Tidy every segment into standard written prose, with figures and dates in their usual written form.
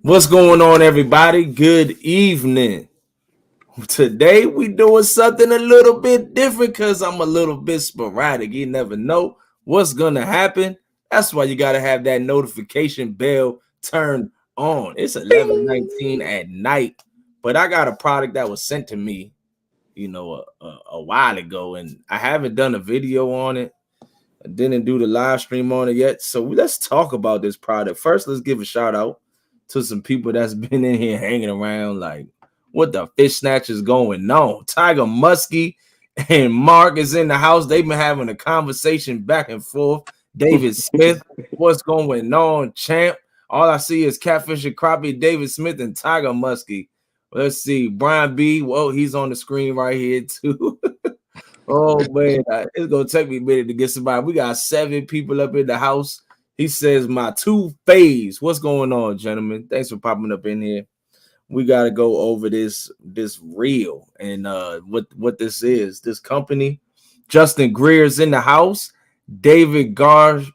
What's going on, everybody? Good evening. Today we doing something a little bit different because I'm a little bit sporadic. You never know what's gonna happen. That's why you gotta have that notification bell turned on. It's 11:19 at night, but I got a product that was sent to me, a while ago, and I haven't done a video on it. I didn't do the live stream on it yet. So let's talk about this product. First, let's give a shout out to some people that's been in here hanging around. Like, what the fish snatch is going on? Tiger Muskie and Mark is in the house. They've been having a conversation back and forth. David Smith, what's going on, champ? All I see is Catfish and Crappie, David Smith, and Tiger Muskie. Let's see. Brian B. Well, he's on the screen right here, too. Oh man, it's gonna take me a minute to get somebody. We got 7 people up in the house. He says my 2 phase. What's going on, gentlemen? Thanks for popping up in here. We got to go over this reel and what this is. This company. Justin Greer's in the house. David Garshar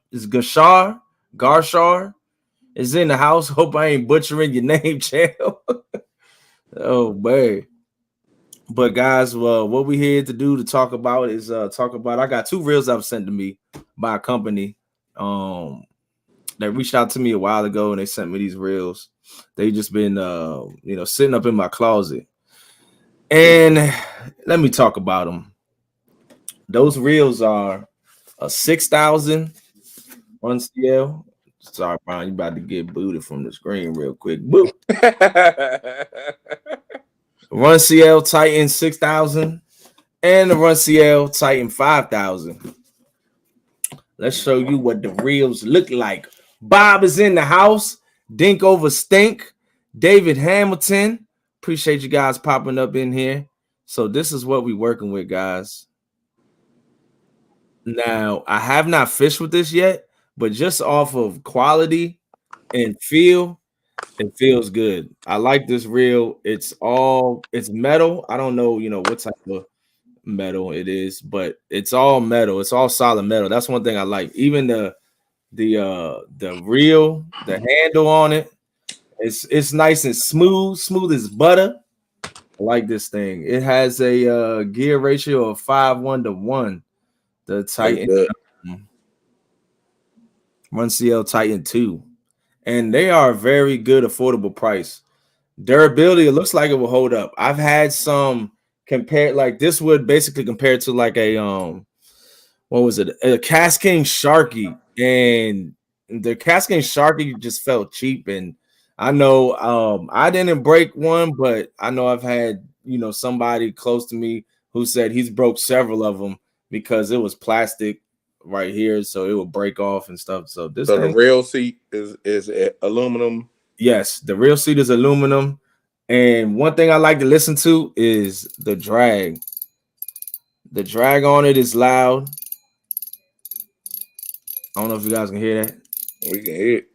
is in the house. Hope I ain't butchering your name, champ. Oh man. But guys, what we here to do to talk about is I got 2 reels that were sent to me by a company that reached out to me a while ago, and they sent me these reels. They just been sitting up in my closet. And let me talk about them. Those reels are a 6,000 Runcl. Sorry, Brian, you about to get booted from the screen real quick. Boop. Runcl Titan 6,000 and the Runcl Titan 5,000. Let's show you what the reels look like. Bob is in the house. Dink over stink. David Hamilton. Appreciate you guys popping up in here. So this is what we're working with, guys. Now, I have not fished with this yet, but just off of quality and feel, it feels good. I like this reel. It's metal. I don't know, what type of metal it is, but it's all metal. It's all solid metal. That's one thing I like. Even the reel, the handle on it, it's nice and smooth as butter. I like this thing. It has a gear ratio of 5:1. The Titan Runcl Titan 2. And they are a very good, affordable price. Durability, it looks like it will hold up. I've had some compared, like this would basically compare to like a what was it? A Cascade Sharky, and the Cascade Sharky just felt cheap. And I know I didn't break one, but I know I've had somebody close to me who said he's broke several of them because it was plastic right here, so it will break off and stuff. So the real seat is aluminum. Yes, the real seat is aluminum. And one thing I like to listen to is the drag. The drag on it is loud. I don't know if you guys can hear that. We can hear it.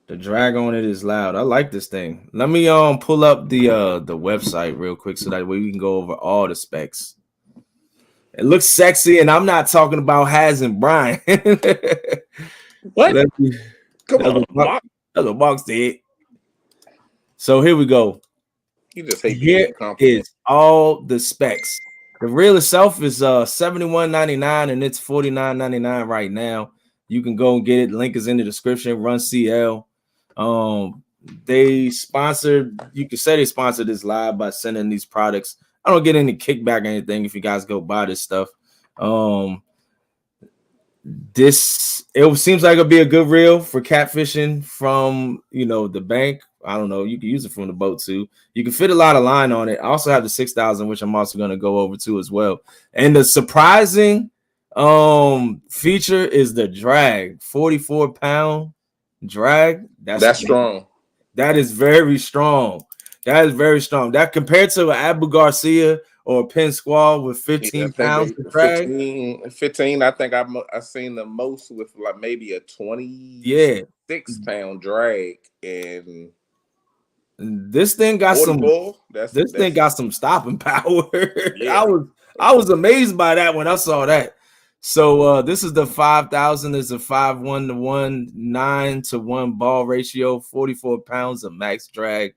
The drag on it is loud. I like this thing. Let me pull up the website real quick so that way we can go over all the specs. It looks sexy, and I'm not talking about Haz and Brian. What? Come on, Mark. That's what Mark said. So here we go. You just hate here is all the specs. The reel itself is $71.99 and it's $49.99 right now. You can go and get it. Link is in the description. Runcl. They sponsored. You can say they sponsored this live by sending these products. I don't get any kickback or anything if you guys go buy this stuff. It seems like it'll be a good reel for catfishing from the bank. I don't know. You can use it from the boat too. You can fit a lot of line on it. I also have the 6,000, which I'm also going to go over to as well. And the surprising feature is the drag. 44-pound drag. That's strong. That is very strong. That is very strong. That compared to an Abu Garcia or a Penn Squall with 15 pounds of drag. 15. I think I've seen the most with like maybe a 26-pound drag, and this thing got thing got some stopping power. Yeah. I was amazed by that when I saw that. So this is the 5,000. It's a 5-1 to 1, 9 to 1 ball ratio, 44 pounds of max drag.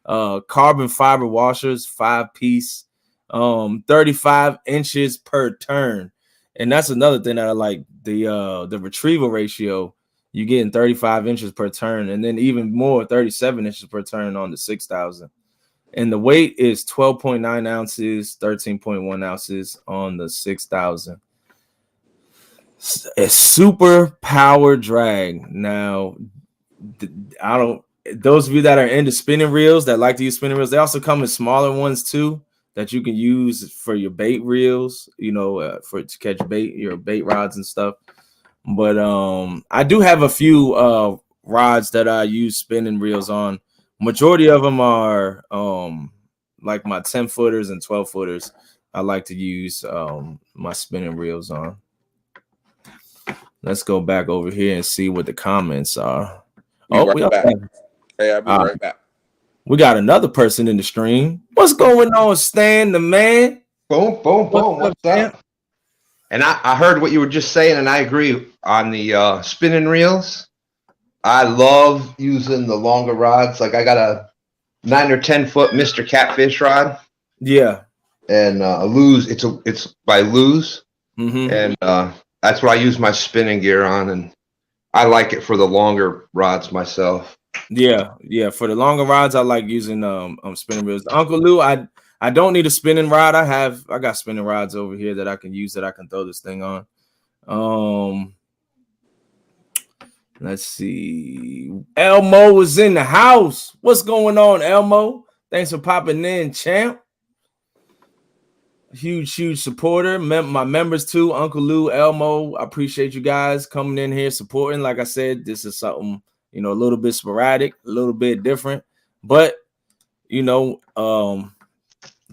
Carbon fiber washers, 5-piece, 35 inches per turn. And that's another thing that I like. The retrieval ratio, you getting 35 inches per turn, and then even more, 37 inches per turn on the 6,000. And the weight is 12.9 ounces, 13.1 ounces on the 6,000. A super power drag. Now, I don't. Those of you that are into spinning reels, that like to use spinning reels, they also come in smaller ones too that you can use for your bait reels. For to catch bait, your bait rods and stuff. But I do have a few rods that I use spinning reels on. Majority of them are like my 10-footers and 12-footers. I like to use my spinning reels on. Let's go back over here and see what the comments are. I'll be right back. We got another person in the stream. What's going on, Stan, the man? Boom. What's up? And I heard what you were just saying, and I agree on the spinning reels. I love using the longer rods. Like I got a 9 or 10-foot Mr. Catfish rod. Yeah. And a Lose. It's by Lose. Mm-hmm. And that's what I use my spinning gear on, and I like it for the longer rods myself. Yeah. For the longer rods, I like using spinning reels. Uncle Lou, I don't need a spinning rod. I got spinning rods over here that I can use that I can throw this thing on. Let's see. Elmo is in the house. What's going on, Elmo? Thanks for popping in, champ. Huge supporter. My members too, Uncle Lou, Elmo. I appreciate you guys coming in here supporting. Like I said, this is something, a little bit sporadic, a little bit different. But, I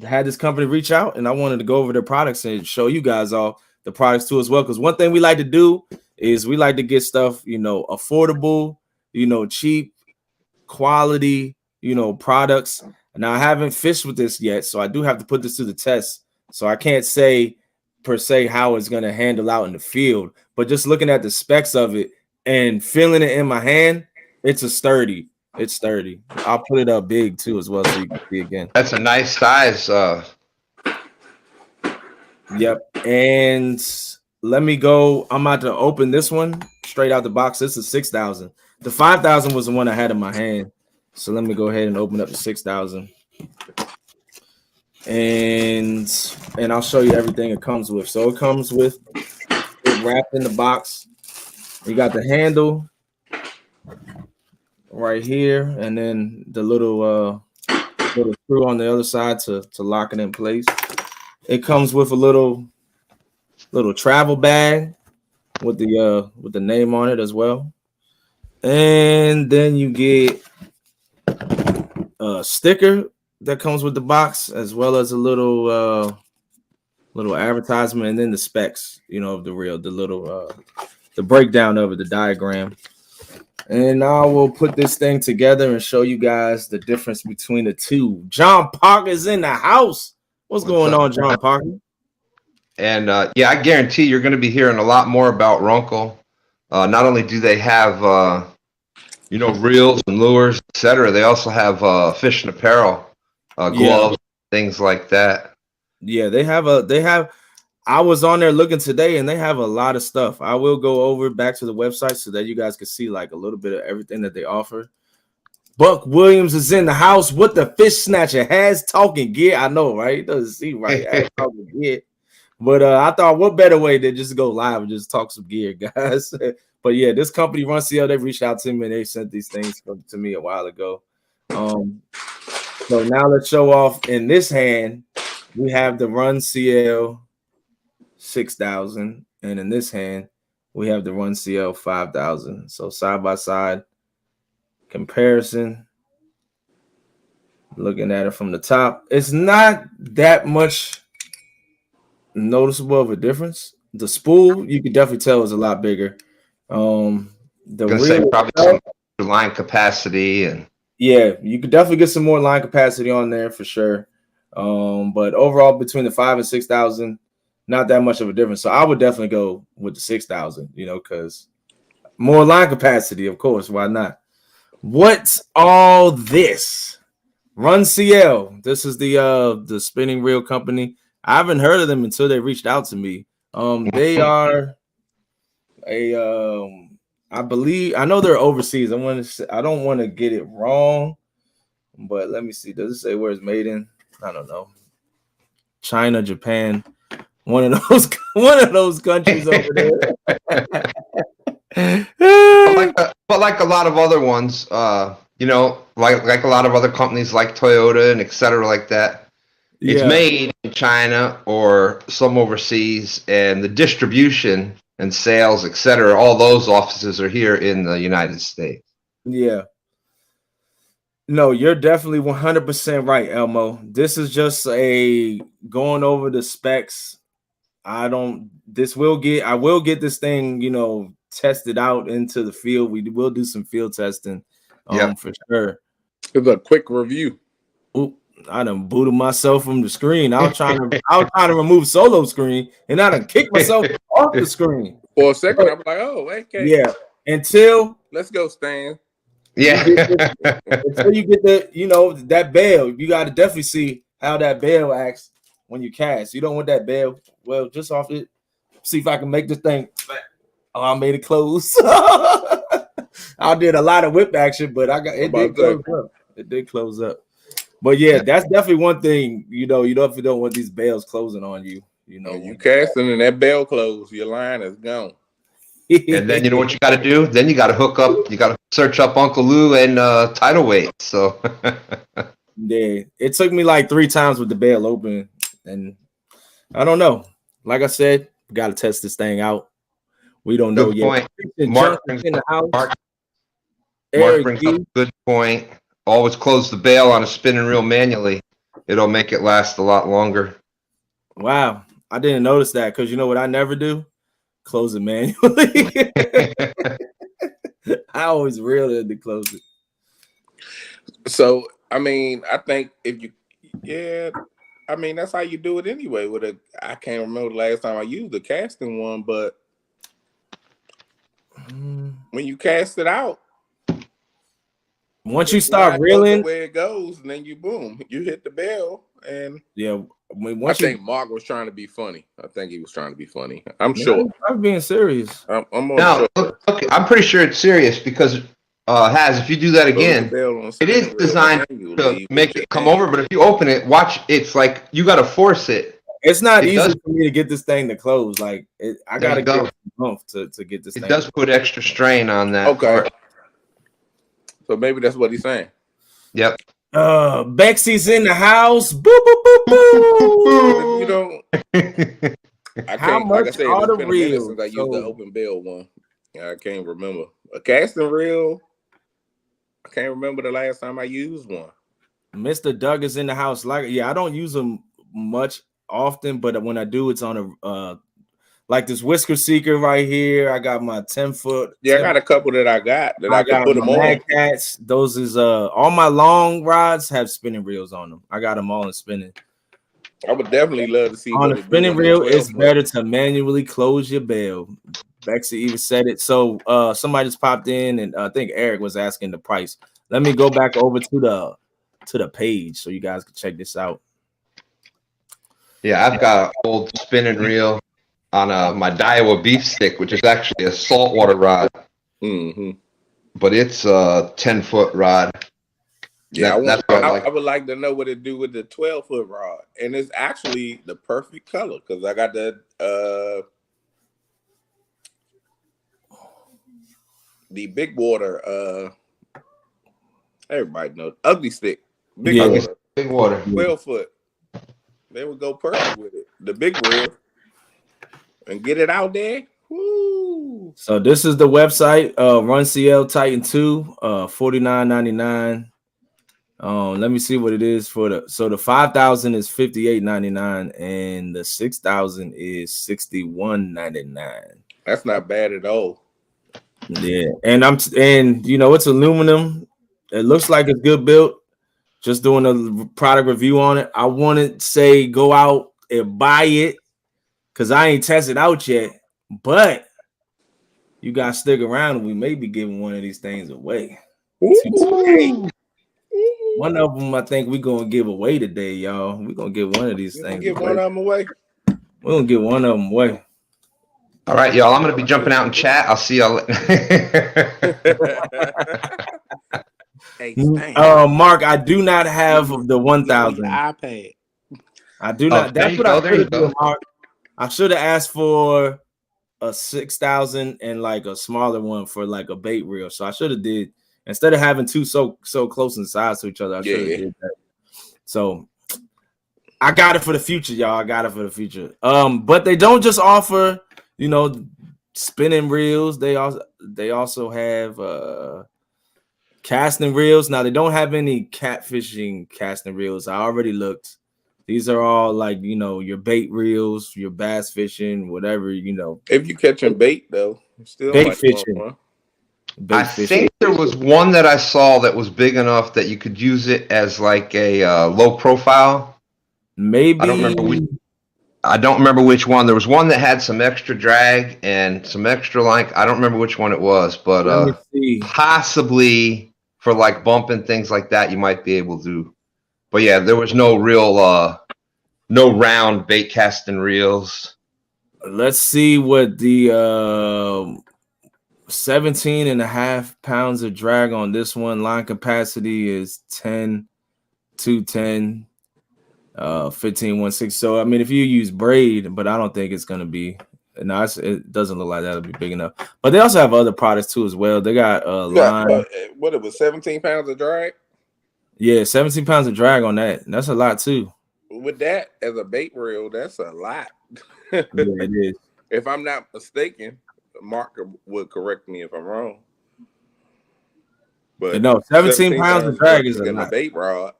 had this company reach out and I wanted to go over their products and show you guys all the products too as well. Because one thing we like to do is we like to get stuff, affordable, cheap, quality, products. Now I haven't fished with this yet, so I do have to put this to the test. So I can't say per se how it's going to handle out in the field, but just looking at the specs of it and feeling it in my hand, it's sturdy. I'll put it up big too as well so you can see again. That's a nice size. Yep. And let me go. I'm about to open this one straight out the box. This is 6,000. The 5,000 was the one I had in my hand. So let me go ahead and open up the 6,000. And I'll show you everything it comes with. So it comes with it wrapped in the box. You got the handle right here, and then the little screw on the other side to lock it in place. It comes with a little travel bag with the name on it as well. And then you get a sticker that comes with the box, as well as a little advertisement, and then the specs, of the reel, the breakdown of it, the diagram. And I will put this thing together and show you guys the difference between the two. John Parker's in the house. What's going on, John Parker? And I guarantee you're going to be hearing a lot more about Runcl. Not only do they have reels and lures, etc., they also have fishing apparel. Gloves, things like that. Yeah, they have. I was on there looking today, and they have a lot of stuff. I will go over back to the website so that you guys can see like a little bit of everything that they offer. Buck Williams is in the house with the fish snatcher. Has talking gear. I know, right? He doesn't see right. Has talking gear. But I thought, what better way than just go live and just talk some gear, guys? But yeah, this company, Runcl, they reached out to me and they sent these things to me a while ago. So now let's show off. In this hand, we have the Runcl 6,000, and in this hand, we have the Runcl 5,000. So side by side comparison. Looking at it from the top, it's not that much noticeable of a difference. The spool, you can definitely tell, is a lot bigger. The reel, probably some line capacity, and yeah, you could definitely get some more line capacity on there for sure. But overall, between the 5,000 and 6,000, not that much of a difference. So I would definitely go with the 6,000. You know, because more line capacity, of course. Why not? What's all this? Runcl. This is the spinning reel company. I haven't heard of them until they reached out to me. They are I believe I know they're overseas. I don't want to get it wrong, but let me see. Does it say where it's made in? I don't know. China, Japan, one of those countries over there. but like a lot of other ones, like a lot of other companies like Toyota and et cetera, like that. It's made in China or some overseas, and the distribution and sales, et cetera, all those offices are here in the United States. Yeah. No, you're definitely 100% right, Elmo. This is just a going over the specs. I will get this thing, tested out into the field. We will do some field testing, for sure. It's a quick review. Oop, I done booted myself from the screen. I was trying to remove solo screen, and I done kicked myself off the screen. For a second, I'm like, oh, okay. Yeah. Until let's go, Stan. Yeah. Until you get that Bale, you got to definitely see how that Bale acts when you cast. You don't want that Bale. Well, just off it. See if I can make this thing. Oh, I made it close. I did a lot of whip action, but it did close up. It did close up. But yeah, that's definitely one thing. You definitely don't want these Bales closing on you. You casting and that Bale closed, your line is gone. And then you know what you got to do? Then you got to hook up. You got to search up Uncle Lou and tidal weight. So yeah, it took me like 3 times with the Bale open, and I don't know. Like I said, we got to test this thing out. We don't know yet. Mark brings up a good point. Always close the Bale on a spinning reel manually. It'll make it last a lot longer. Wow, I didn't notice that because you know what I never do? Close it manually. I always really had to close it. So I mean, I think that's how you do it anyway. I can't remember the last time I used the casting one, but when you cast it out, once you start reeling, where it goes, and then you hit the bell, and yeah. I think Mark was trying to be funny. I think he was trying to be funny. I'm sure. I'm being serious. I'm sure. Look, I'm pretty sure it's serious because if you do that again, it is designed to make it come over. But if you open it, watch. It's like you got to force it. It's not easy for me to get this thing to close. Like I got to get to get this. It does put extra strain on that. Okay. Part. So maybe that's what he's saying. Yep. Bexy's in the house. Boo, boo, boo, boo. You know, how much like I said, are the it's been a minute since I used the open Bale one. I can't remember. A casting reel, I can't remember the last time I used one. Mr. Doug is in the house. I don't use them much often, but when I do, it's on a like this whisker seeker right here. I got my 10-foot. Yeah, I got a couple that I got I can put them on. Mad Cats. Those is all my long rods have spinning reels on them. I got them all in spinning. I would definitely love to see on a spinning reel. It's better to manually close your Bale. Bexy even said it. So somebody just popped in, and I think Eric was asking the price. Let me go back over to the page so you guys can check this out. Yeah, I've got an old spinning reel on my Daiwa beef stick, which is actually a saltwater rod. Mm-hmm. But it's a 10-foot rod. Yeah, I would like to know what it do with the 12-foot rod. And it's actually the perfect color because I got the big water, everybody knows, ugly stick. Big water. 12-foot. They would go perfect with it. The big reel. And get it out there. Woo. So this is the website, Runcl Titan 2, $49.99. Let me see what it is for the 5,000 is $58.99 and the 6,000 is $61.99. That's not bad at all. Yeah, and it's aluminum. It looks like it's good built. Just doing a product review on it. I want to say go out and buy it. because I ain't tested out yet. But you got to stick around, and we may be giving one of these things away. Ooh. One of them, I think we're gonna give away today, y'all. We're gonna give one of these things. Give one of them away. We're gonna give one of them away. All right, y'all. I'm gonna be jumping out in chat. I'll see y'all. Mark, I do not have the 1,000 iPad. I do not. That's what I should have done, Mark. I should have asked for a 6,000 and like a smaller one for like a bait reel. So I should have did, instead of having two so close in size to each other. I should have did that. So I got it for the future, y'all. I got it for the future. But they don't just offer, you know, spinning reels. They also have casting reels. Now they don't have any catfishing casting reels. I already looked. These are all like, you know, your bait reels, your bass fishing, whatever, you know. If you catching bait though, still bait fishing. I think there was one that I saw that was big enough that you could use it as like a low profile. Maybe I don't remember which one. There was one that had some extra drag and some extra like, I don't remember which one it was, but possibly for like bumping things like that, you might be able to. But yeah, there was no real, no round bait casting reels. Let's see what the 17 and a half pounds of drag on this one. Line capacity is 10, 210, 15, 16. So I mean, if you use braid, but I don't think it's gonna be. No, it doesn't look like that'll be big enough. But they also have other products too as well. They got line. What it was, 17 pounds of drag? Yeah, 17 pounds of drag on that. That's a lot too. With that as a bait reel, that's a lot. Yeah, it is. If I'm not mistaken, Mark would correct me if I'm wrong. But no, 17 pounds of drag is a lot. A bait rod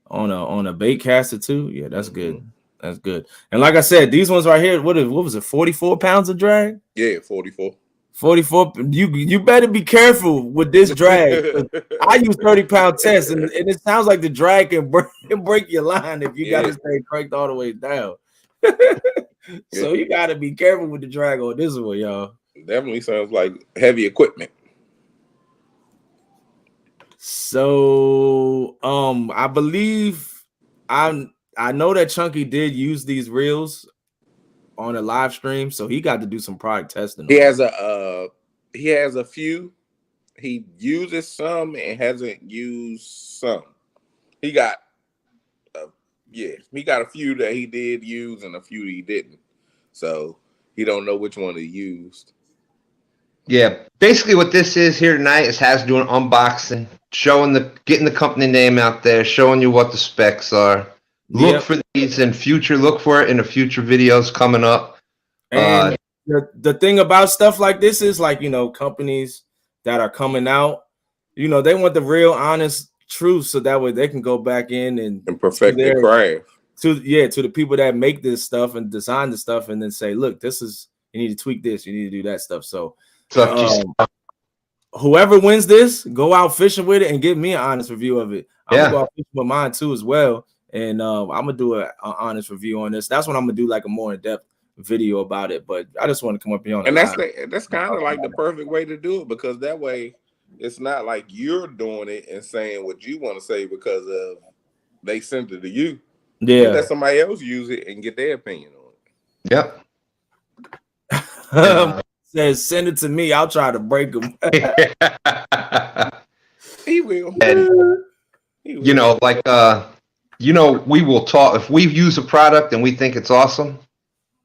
on a bait caster too. Yeah, that's good. That's good. And like I said, these ones right here, what was it? 44 pounds of drag? Yeah, 44. 44. You better be careful with this drag. I use 30-pound test, and it sounds like the drag can break your line if you got this thing cranked all the way down. So you got to be careful with the drag on this one, y'all. Definitely sounds like heavy equipment. So I believe I know that Chunky did use these reels on a live stream, so he got to do some product testing. He has a few. He uses some and hasn't used some. He got he got a few that he did use and a few he didn't. So he don't know which one he used. Yeah, basically what this is here tonight is Has doing unboxing, getting the company name out there, showing you what the specs are. Look for these in future. Look for it in the future videos coming up. And the thing about stuff like this is, like, you know, companies that are coming out, you know, they want the real honest truth, so that way they can go back in and perfect their craft. To the people that make this stuff and design the stuff, and then say, look, this is, you need to tweak this, you need to do that stuff. So whoever wins this, go out fishing with it and give me an honest review of it. I'm gonna go out fishing with mine too as well. And I'm gonna do an honest review on this. That's when I'm gonna do like a more in-depth video about it. But I just want to come up here on. And that's kind of like the perfect way to do it, because that way it's not like you're doing it and saying what you want to say because of they sent it to you. Yeah, let somebody else use it and get their opinion on it. Yep. Says send it to me. I'll try to break them. He will. And, you know, like you know, we will talk if we use a product and we think it's awesome.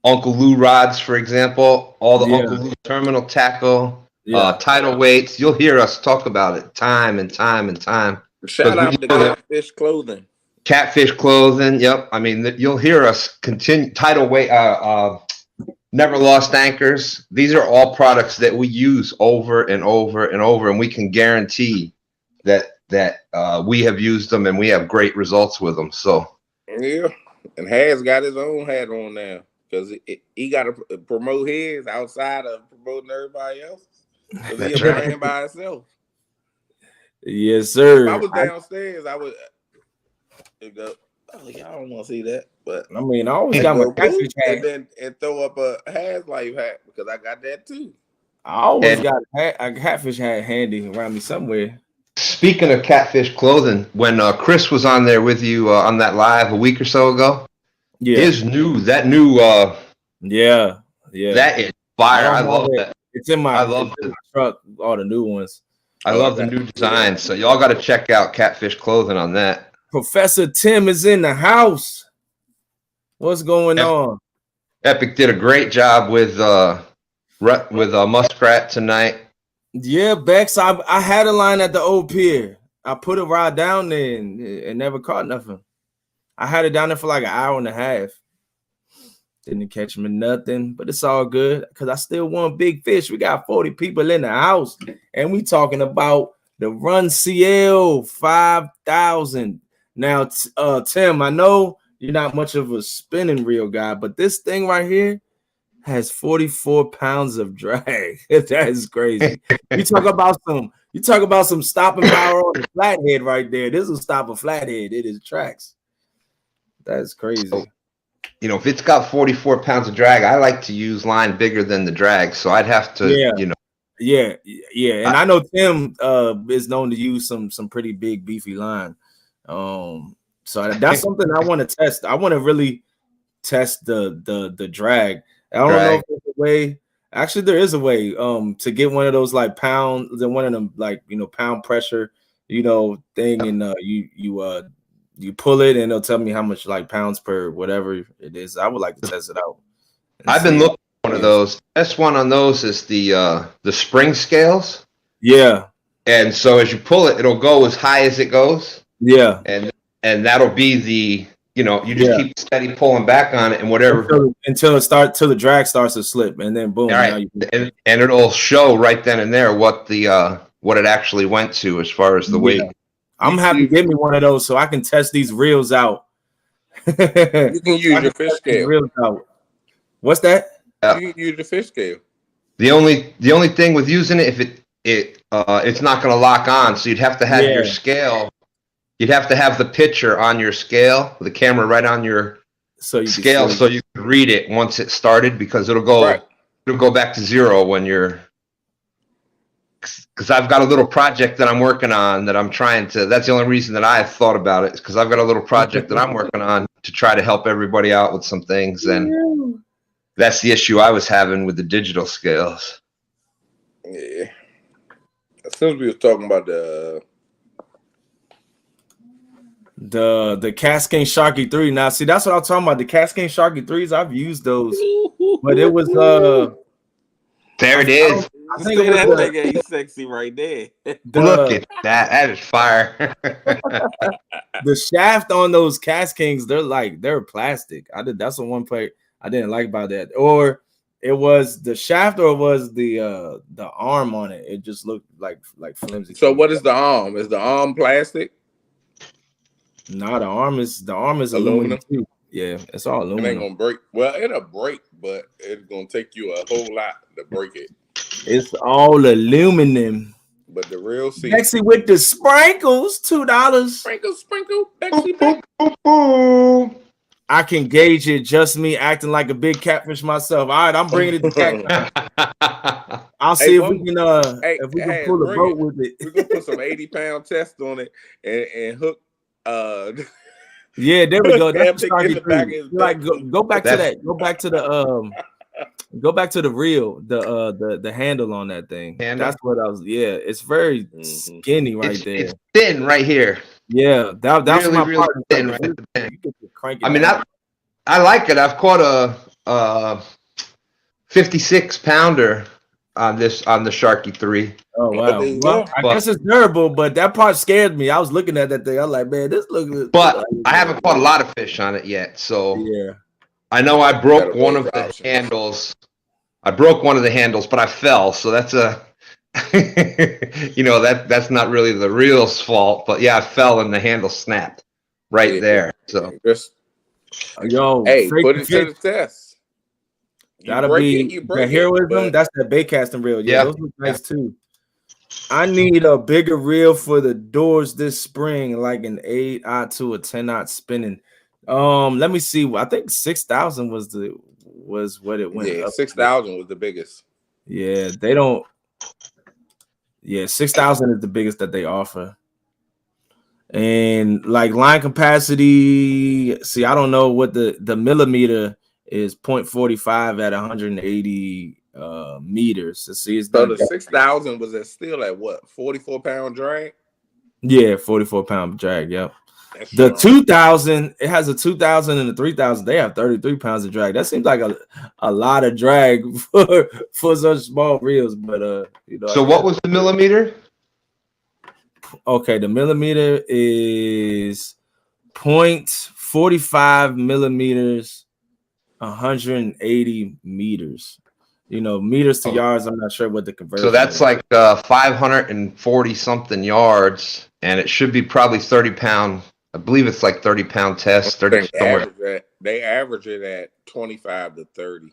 Uncle Lou rods, for example, all the Uncle Lou terminal tackle, tidal weights. You'll hear us talk about it time and time and time. Shout out to Catfish Clothing. Catfish Clothing. Yep. I mean, you'll hear us continue. Tidal weight. Never Lost Anchors. These are all products that we use over and over and over, and we can guarantee that we have used them and we have great results with them. So yeah, and Has got his own hat on now, because he got to promote his outside of promoting everybody else, because he's a brand by himself. Yes, sir. If I was downstairs, I would Oh, y'all don't want to see that, but I mean, I always got my catfish hat, and throw up a Has Life hat because I got that too. I always got a catfish hat handy around me somewhere. Speaking of catfish clothing, when Chris was on there with you on that live a week or so ago, yeah, that new yeah, that is fire. I love that. It's in my my truck. All the new ones. I love the new designs. So y'all got to check out Catfish Clothing on that. Professor Tim is in the house. What's going on? Epic did a great job with muskrat tonight. Yeah, Bex. I had a line at the old pier. I put a rod down there and never caught nothing. I had it down there for like an hour and a half. Didn't catch me nothing, but it's all good because I still want big fish. We got 40 people in the house, and we talking about the Runcl 5,000. Now, Tim, I know you're not much of a spinning reel guy, but this thing right here has 44 pounds of drag. That is crazy. You talk about some stopping power on the flathead right there. This will stop a flathead. It is tracks. That's crazy. So, if it's got 44 pounds of drag, I like to use line bigger than the drag. So I'd have to, Yeah. And I know Tim is known to use some pretty big beefy line. So that's something I want to test. I want to really test the drag. I don't know if there's a way. Actually, there is a way to get one of those like pound, one of them like pound pressure, thing, and you pull it and it'll tell me how much like pounds per whatever it is. I would like to test it out. I've been looking at one of those. Best one on those is the spring scales. Yeah. And so as you pull it, it'll go as high as it goes. Yeah. And that'll be the you just keep steady pulling back on it and whatever until the drag starts to slip, and then boom. All right. And it'll show right then and there what it actually went to as far as the weight. I'm happy to get me one of those so I can test these reels out. You can use your fish scale. Reels out. What's that? You can use the fish scale. The only thing with using it, if it's not going to lock on, so you'd have to have your scale. You'd have to have the picture on your scale, the camera right on your scale, so you can read it once it started, because it'll go back to zero when you're. Because I've got a little project that I'm working on that I'm trying to. That's the only reason that I thought about it, is because I've got a little project that I'm working on to try to help everybody out with some things, and that's the issue I was having with the digital scales. Yeah. As soon as we were talking about the Cascade Sharky 3. Now, see, that's what I'm talking about. The Cascade Sharky 3s, I've used those, but it was there it is. I think it was that thing sexy right there. Look at that. That is fire. The shaft on those Cascades, they're plastic. That's the one part I didn't like about that. Or it was the shaft, or it was the arm on it. It just looked like flimsy. So what is the arm? Is the arm plastic? No, the arm is aluminum too. Yeah, it's all aluminum. It ain't gonna break. Well, it'll break, but it's gonna take you a whole lot to break it. It's all aluminum. But the real Bexy with the sprinkles, $2. Sprinkle, Bexy. I can gauge it. Just me acting like a big catfish myself. All right, I'm bringing it to catfish. I'll see if we can pull a boat with it. We're gonna put some 80-pound test on it and hook. Yeah, there we go. That's like go back to that. Go back to the reel, the handle on that thing. That's what I was. Yeah, it's very skinny right there. It's thin right here. Yeah, that's really, my really part. Thin right I mean, I like it. I've caught a 56 pounder on the Sharky 3. Oh wow! Well, I guess it's durable, but that part scared me. I was looking at that thing. I was like, man, this looks good. But I haven't caught a lot of fish on it yet, so yeah. I know I broke one of the handles. I broke one of the handles, but I fell, so that's that's not really the reel's fault. But yeah, I fell and the handle snapped right there. So hey, put it to the test. Gotta be the heroism. That's the bait casting reel. Yeah, those look nice too. I need a bigger reel for the doors this spring, like an 8-aught to a 10-aught spinning. Let me see. I think 6,000 was what it went up. 6,000 was the biggest. Yeah, they don't. Yeah, 6,000 is the biggest that they offer. And like line capacity, see, I don't know what the millimeter is 0.45 at 180 meters. So see, it's so the 6,000 was still at what, 44-pound drag? Yeah, 44-pound drag. Yep. The 2,000, it has a 2,000 and the 3,000. They have 33 pounds of drag. That seems like a lot of drag for such small reels. But you know. So what was the millimeter? Okay, the millimeter is 0.45 millimeters, 180 meters. You know, meters to yards. I'm not sure what the conversion. So that's is. like 540 something yards, and it should be probably 30-pound. I believe it's like 30-pound test. 30 somewhere. They average it at 25 to 30.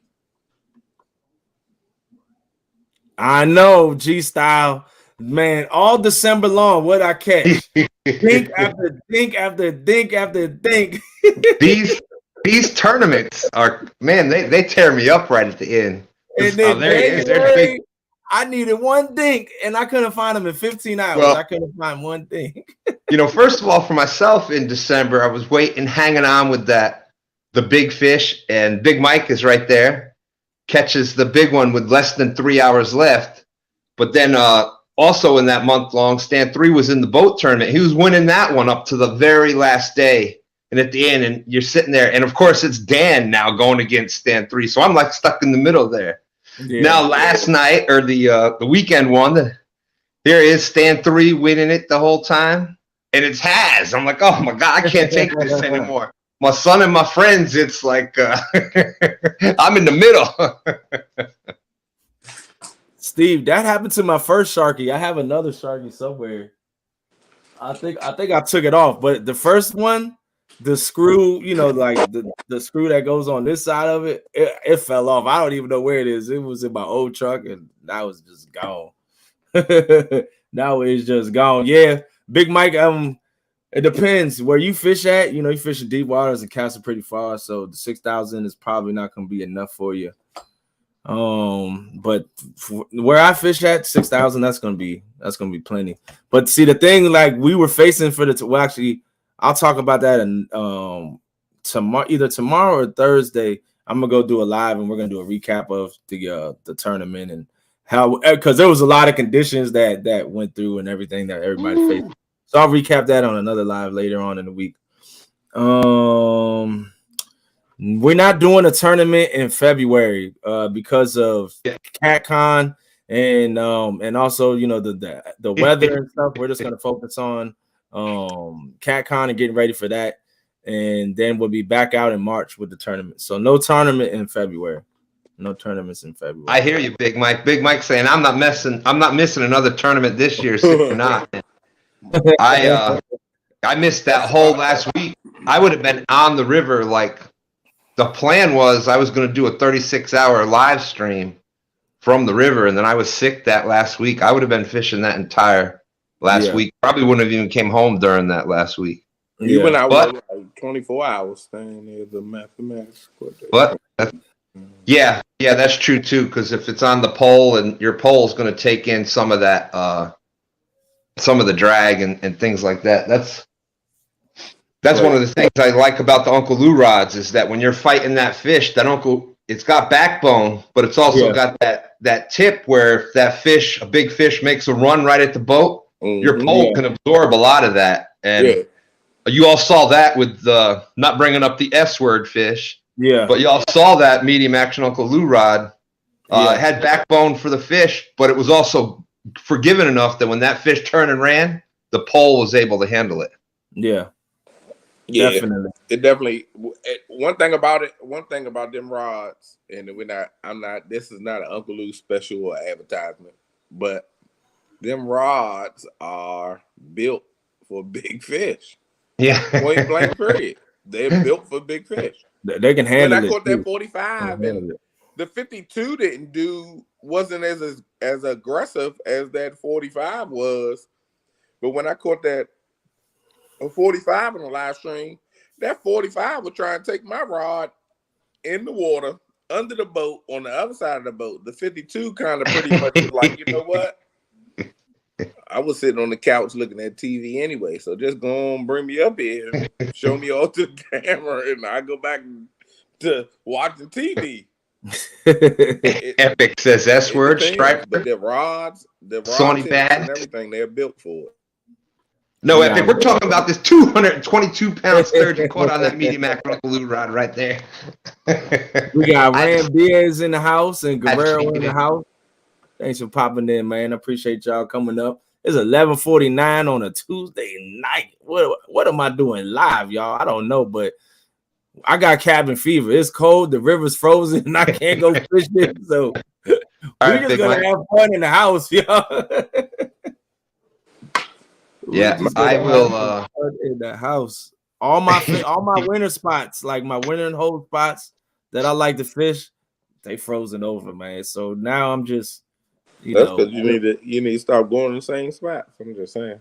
I know, G Style. Man, all December long, what I catch? Dink after dink after dink after dink. These tournaments are, man, they tear me up right at the end. And then January, I needed one dink, and I couldn't find them in 15 hours. Well, I couldn't find one dink. You know, first of all, for myself in December, I was hanging on with the big fish, and Big Mike is right there, catches the big one with less than 3 hours left. But then also in that month long, Stand 3 was in the boat tournament. He was winning that one up to the very last day. And at the end, and you're sitting there, and of course it's Dan now going against Stand 3. So I'm like stuck in the middle there. Yeah. Now last night, or the weekend one, here is Stand 3 winning it the whole time. And it's Has. I'm like, oh my God, I can't take this anymore. My son and my friends, it's like I'm in the middle. Steve, that happened to my first Sharky. I have another Sharky somewhere. I think I took it off, but the first one, the screw, you know, like the screw that goes on this side of it, it fell off. I don't even know where it is. It was in my old truck, and that was just gone. Now it's just gone. Yeah, Big Mike. It depends where you fish at. You know, you fish in deep waters and cast it pretty far, so the 6,000 is probably not going to be enough for you. But where I fish at 6,000, that's gonna be plenty. But see, the thing, like we were facing for actually, I'll talk about that in tomorrow, either tomorrow or Thursday. I'm gonna go do a live, and we're gonna do a recap of the tournament and how, because there was a lot of conditions that went through and everything that everybody faced. So I'll recap that on another live later on in the week. We're not doing a tournament in February because of CatCon and also, you know, the weather and stuff. We're just gonna focus on CatCon and getting ready for that, and then we'll be back out in March with the tournament. So no tournament in February. No tournaments in February. I hear you, Big Mike. Big Mike saying I'm not missing another tournament this year, 6 or 9. I missed that whole last week. I would have been on the river. Like, the plan was I was going to do a 36-hour live stream from the river, and then I was sick that last week. I would have been fishing that entire last week. Probably wouldn't have even came home during that last week. Even I was like 24 hours staying there, the mathematics. But yeah, that's true too. Because if it's on the pole, and your pole is going to take in some of that, some of the drag and things like that. That's one of the things I like about the Uncle Lou rods, is that when you're fighting that fish, it's got backbone, but it's also got that tip where if a big fish makes a run right at the boat, your pole can absorb a lot of that. And you all saw that with not bringing up the S word fish. Yeah. But y'all saw that medium action Uncle Lou rod. It had backbone for the fish, but it was also forgiving enough that when that fish turned and ran, the pole was able to handle it. Yeah. Yeah, definitely. It definitely. One thing about them rods, and this is not an Uncle Lou special or advertisement, but them rods are built for big fish. Yeah. Point blank period. They're built for big fish. They can handle it. When I caught that 45, and the 52 wasn't as aggressive as that 45 was, but when I caught that a 45 on the live stream, That 45 was trying to take my rod in the water, under the boat, on the other side of the boat. The 52 kind of pretty much was like, you know what? I was sitting on the couch looking at TV anyway, so just go on, bring me up here, and show me all the camera, and I go back to watching TV. Epic says S word, striper. But the rods Sony bad and everything, they're built for it. No, Epic, we're talking about this 222-pound sturgeon caught on that Media Mac Runcl rod right there. We got Ram Diaz in the house and Guerrero in the house. Thanks for popping in, man. I appreciate y'all coming up. It's 11:49 on a Tuesday night. What am I doing live, y'all? I don't know, but I got cabin fever. It's cold. The river's frozen, and I can't go fishing. So we're just gonna have fun in the house, y'all. Yeah, I will. In the house, all my winter spots, like my winter hole spots that I like to fish, they frozen over, man. So now I'm just, that's because you need to start going to the same spots. I'm just saying.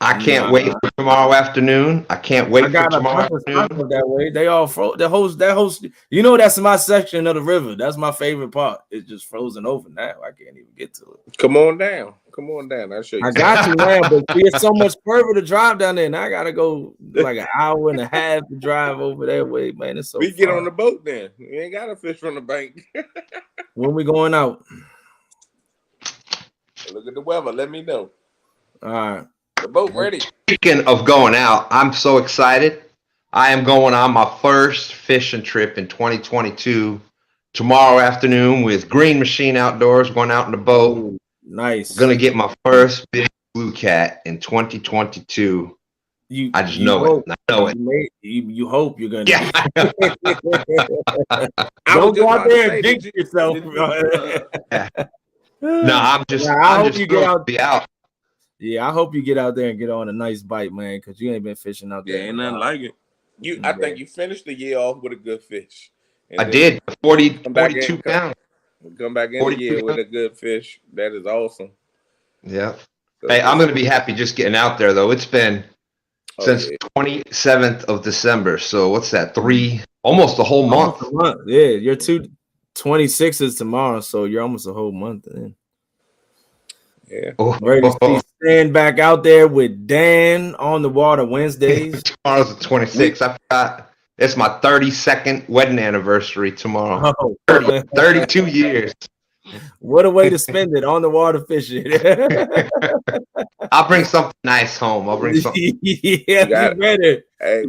I can't wait for tomorrow afternoon. I can't wait for tomorrow afternoon. That way, they all that host. You know, that's my section of the river. That's my favorite part. It's just frozen over now. I can't even get to it. Come on down. I'll show you. I got you, man. But it's so much further to drive down there, and I gotta go like an hour and a half to drive over that way, man. It's so. We get on the boat then. We ain't gotta fish from the bank. When we going out? Look at the weather. Let me know. All right. The boat ready. Speaking of going out, I'm so excited. I am going on my first fishing trip in 2022 tomorrow afternoon with Green Machine Outdoors, going out in the boat. Ooh, nice. Gonna get my first big blue cat in 2022. I just know it. I know it. You hope you're gonna. Yeah. Don't go out there and jinx yourself. No, I'm just. I hope you get out. Be out. Yeah, I hope you get out there and get on a nice bite, man, because you ain't been fishing out there. Yeah, ain't nothing like it. I think you finished the year off with a good fish. I did. 42 pounds. Come back in the year with a good fish. That is awesome. Yeah. So, hey, I'm going to be happy just getting out there, though. It's been since 27th of December. So what's that? Almost a whole month. Yeah, you're 26th tomorrow, so you're almost a whole month in. Yeah. Ready to stand back out there with Dan on the water Wednesdays. Tomorrow's the 26th. I forgot. It's my 32nd wedding anniversary tomorrow. 32 years. What a way to spend it on the water fishing. I'll bring something nice home. I'll bring something. Yeah, you better. Hey,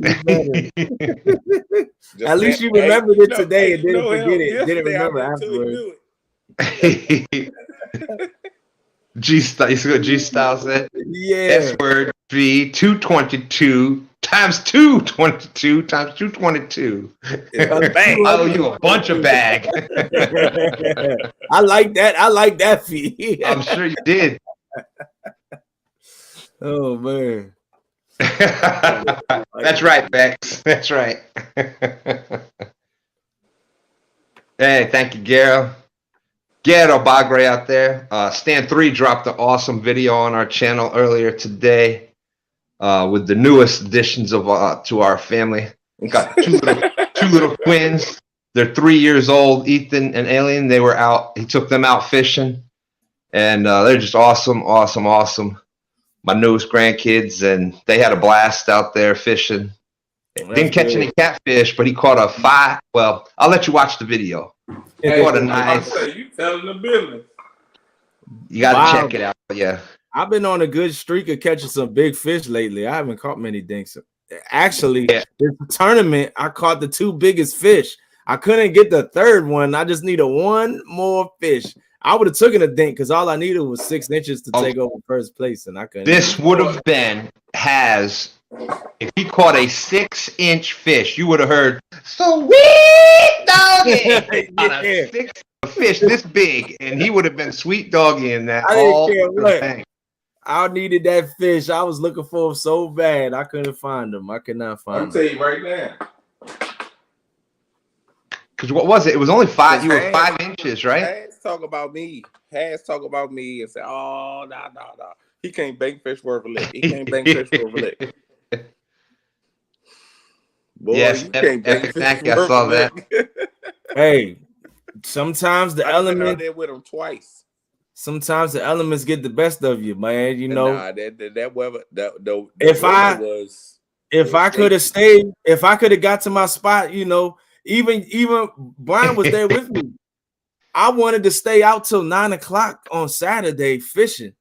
at least you remembered it today and didn't forget it. Didn't remember afterwards. G-Style, you see what G-Style said? Yeah. S-word V 222 times 222 times 222. I owe you a bunch of bag. I like that. I like that fee. I'm sure you did. Oh man. That's right, Bex. That's right. Hey, thank you, Garo. Garo Bagre out there. Stan 3 dropped an awesome video on our channel earlier today with the newest additions of to our family. We got two little twins. They're 3 years old, Ethan and Alien. They were out. He took them out fishing, and they're just awesome. My newest grandkids, and they had a blast out there fishing. Didn't catch any catfish, but he caught a 5. Well, I'll let you watch the video. Hey, what a nice. You telling the business. You got to check it out. Yeah. I've been on a good streak of catching some big fish lately. I haven't caught many dinks. Actually, this tournament, I caught the 2 biggest fish. I couldn't get the third one. I just needed 1 more fish. I would have taken a dink because all I needed was 6 inches to take over first place, and I couldn't. This would have been if he caught a 6-inch fish, you would have heard sweet doggy on a 6 fish this big, and he would have been sweet doggy in that whole thing. I needed that fish. I was looking for him so bad. I couldn't find him. I could not find him. I'll tell you right now. Because what was it? It was only 5. You were 5 inches, right? Has talk about me and say, "Oh, no. He can't bank fish worth a lick. He can't bank fish worth a lick." Boy, yes, you can't bring epic fish thank you. I worth saw of that. lick. Hey, sometimes the I've been out elements. there with them twice. Sometimes the elements get the best of you, man. You know. Nah, that weather, the If weather was I could have shaky. stayed, if I could have got to my spot, you know, even Brian was there with me. I wanted to stay out till 9 o'clock on Saturday fishing,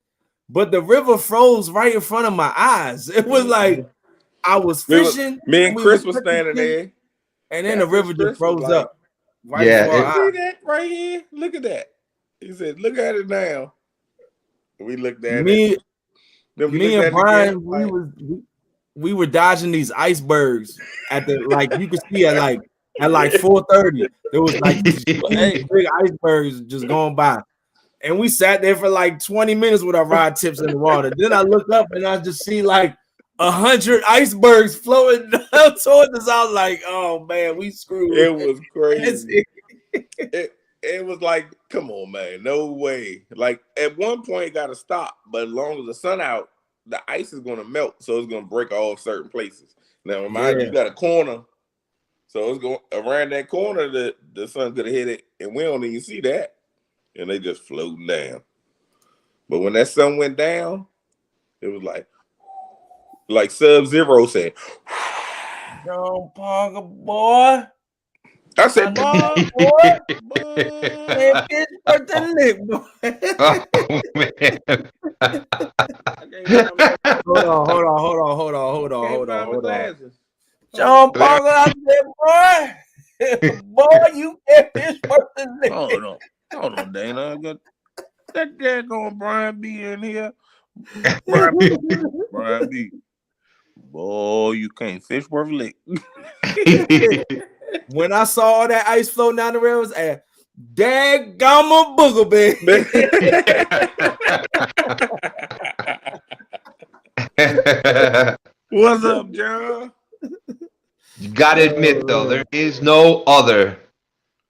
but the river froze right in front of my eyes. It was like I was fishing, Me and we was Chris was cooking standing fish, there. and then the Catfish river just Chris was froze like, up right before our "You see eyes. that right here? Look at that." He said, "Look at it now." We looked at Me, it. Then we me looked and at it again. Brian, Like, we were dodging these icebergs at the like you could see at like yeah. 4:30. There was like these Hey, big icebergs just going by. And we sat there for like 20 minutes with our rod tips in the water. Then I look up and I just see like 100 icebergs floating down towards us. I was like, oh man, we screwed. it was crazy. It was like, come on, man, no way. Like at one point, it got to stop. But as long as the sun out, the ice is going to melt, so it's going to break off certain places. Now, mind you, got a corner, so it's going around that corner. The sun could have hit it, and we don't even see that, and they just floating down. But when that sun went down, it was like Sub-Zero said, John Parker, boy. I said, boy. It's birthday lick, boy. Oh man. Hold on. John Parker, I said, boy, you get this birthday lick. Hold on, Dana. I got that daggone Brian B in here. Brian B. Boy, you can't fish worth a lick. When I saw all that ice floating down the river, I was at daggone booger, baby. What's up, John? You gotta admit though, there is no other.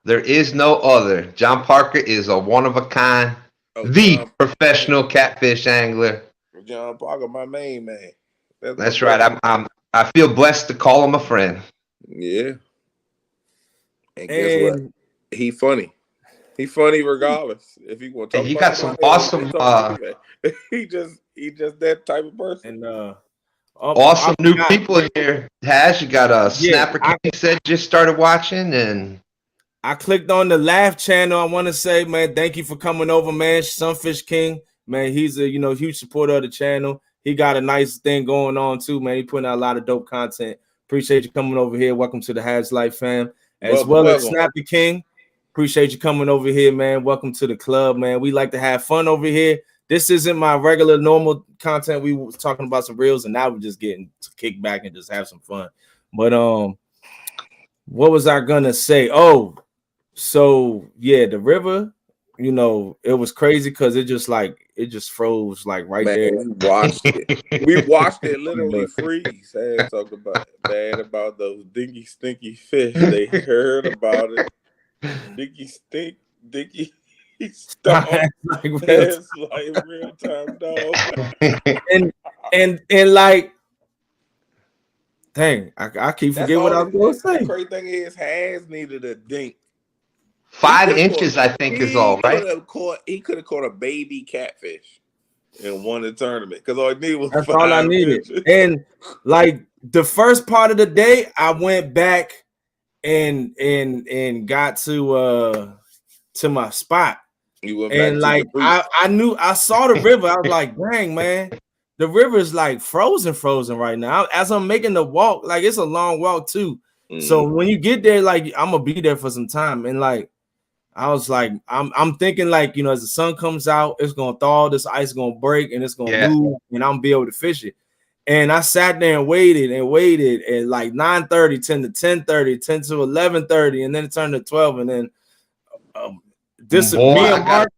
There is no other. John Parker is a one of a kind, the professional catfish angler. John Parker, my main man. That's right. I feel blessed to call him a friend. Yeah. And guess what? He funny. He funny regardless. If he want to talk he about got some awesome he just that type of person. And awesome new people here. You got a Snapper King said just started watching, and I clicked on the Laugh channel. I want to say, man, thank you for coming over, man. Sunfish King, man, he's a huge supporter of the channel. He got a nice thing going on too, man. He putting out a lot of dope content. Appreciate you coming over here. Welcome to the Has Life fam. As well as Snappy King. Appreciate you coming over here, man. Welcome to the club, man. We like to have fun over here. This isn't my regular normal content. We was talking about some reels, and now we're just getting to kick back and just have some fun. But what was I gonna say? Oh, so yeah, the river, it was crazy because it just froze like right there. We watched it literally freeze. And talk about bad about those dinky stinky fish. They heard about it. Dinky stop. like real time, dog. and like, dang, I keep forgetting what I was going to say. The crazy thing is, Has needed a dink. 5 inches, I think, is all right. He could have caught a baby catfish and won the tournament because all he needed was that's all I needed. Inches. And like the first part of the day, I went back and got to my spot. You went and like I saw the river. I was like, dang, man, the river is like frozen right now. As I'm making the walk, like it's a long walk too. So when you get there, like I'm gonna be there for some time, and like I was like, I'm thinking like, as the sun comes out, it's gonna thaw, this ice is gonna break, and it's gonna move, and I'm gonna be able to fish it. And I sat there and waited, and like 9:30, 10 to 10:30, 10 to 11:30, and then it turned to 12, and then me and Mark,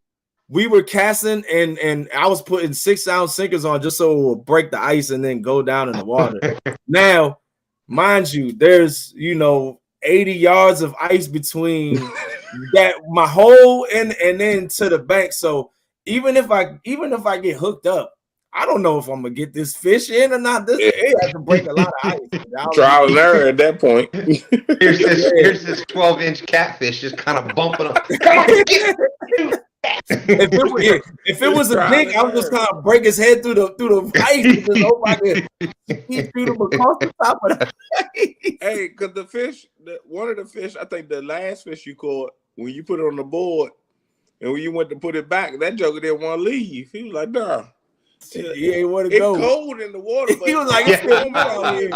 we were casting, and I was putting 6-ounce sinkers on just so it would break the ice and then go down in the water. Now, mind you, there's 80 yards of ice between that my hole and then to the bank. So even if I get hooked up, I don't know if I'm gonna get this fish in or not. This it has to break a lot of ice. Trial and error at that point. Here's this 12-inch catfish just kind of bumping up. Come on, get it. If it was a big, I was just kind of break his head through the ice because nobody shoot him across the top of the ice. Hey, because the fish, one of the fish, I think the last fish you caught, when you put it on the board and when you went to put it back, that joker didn't want to leave. He was like, nah. He ain't want to go. It's cold in the water. But he was like, it's warm out here.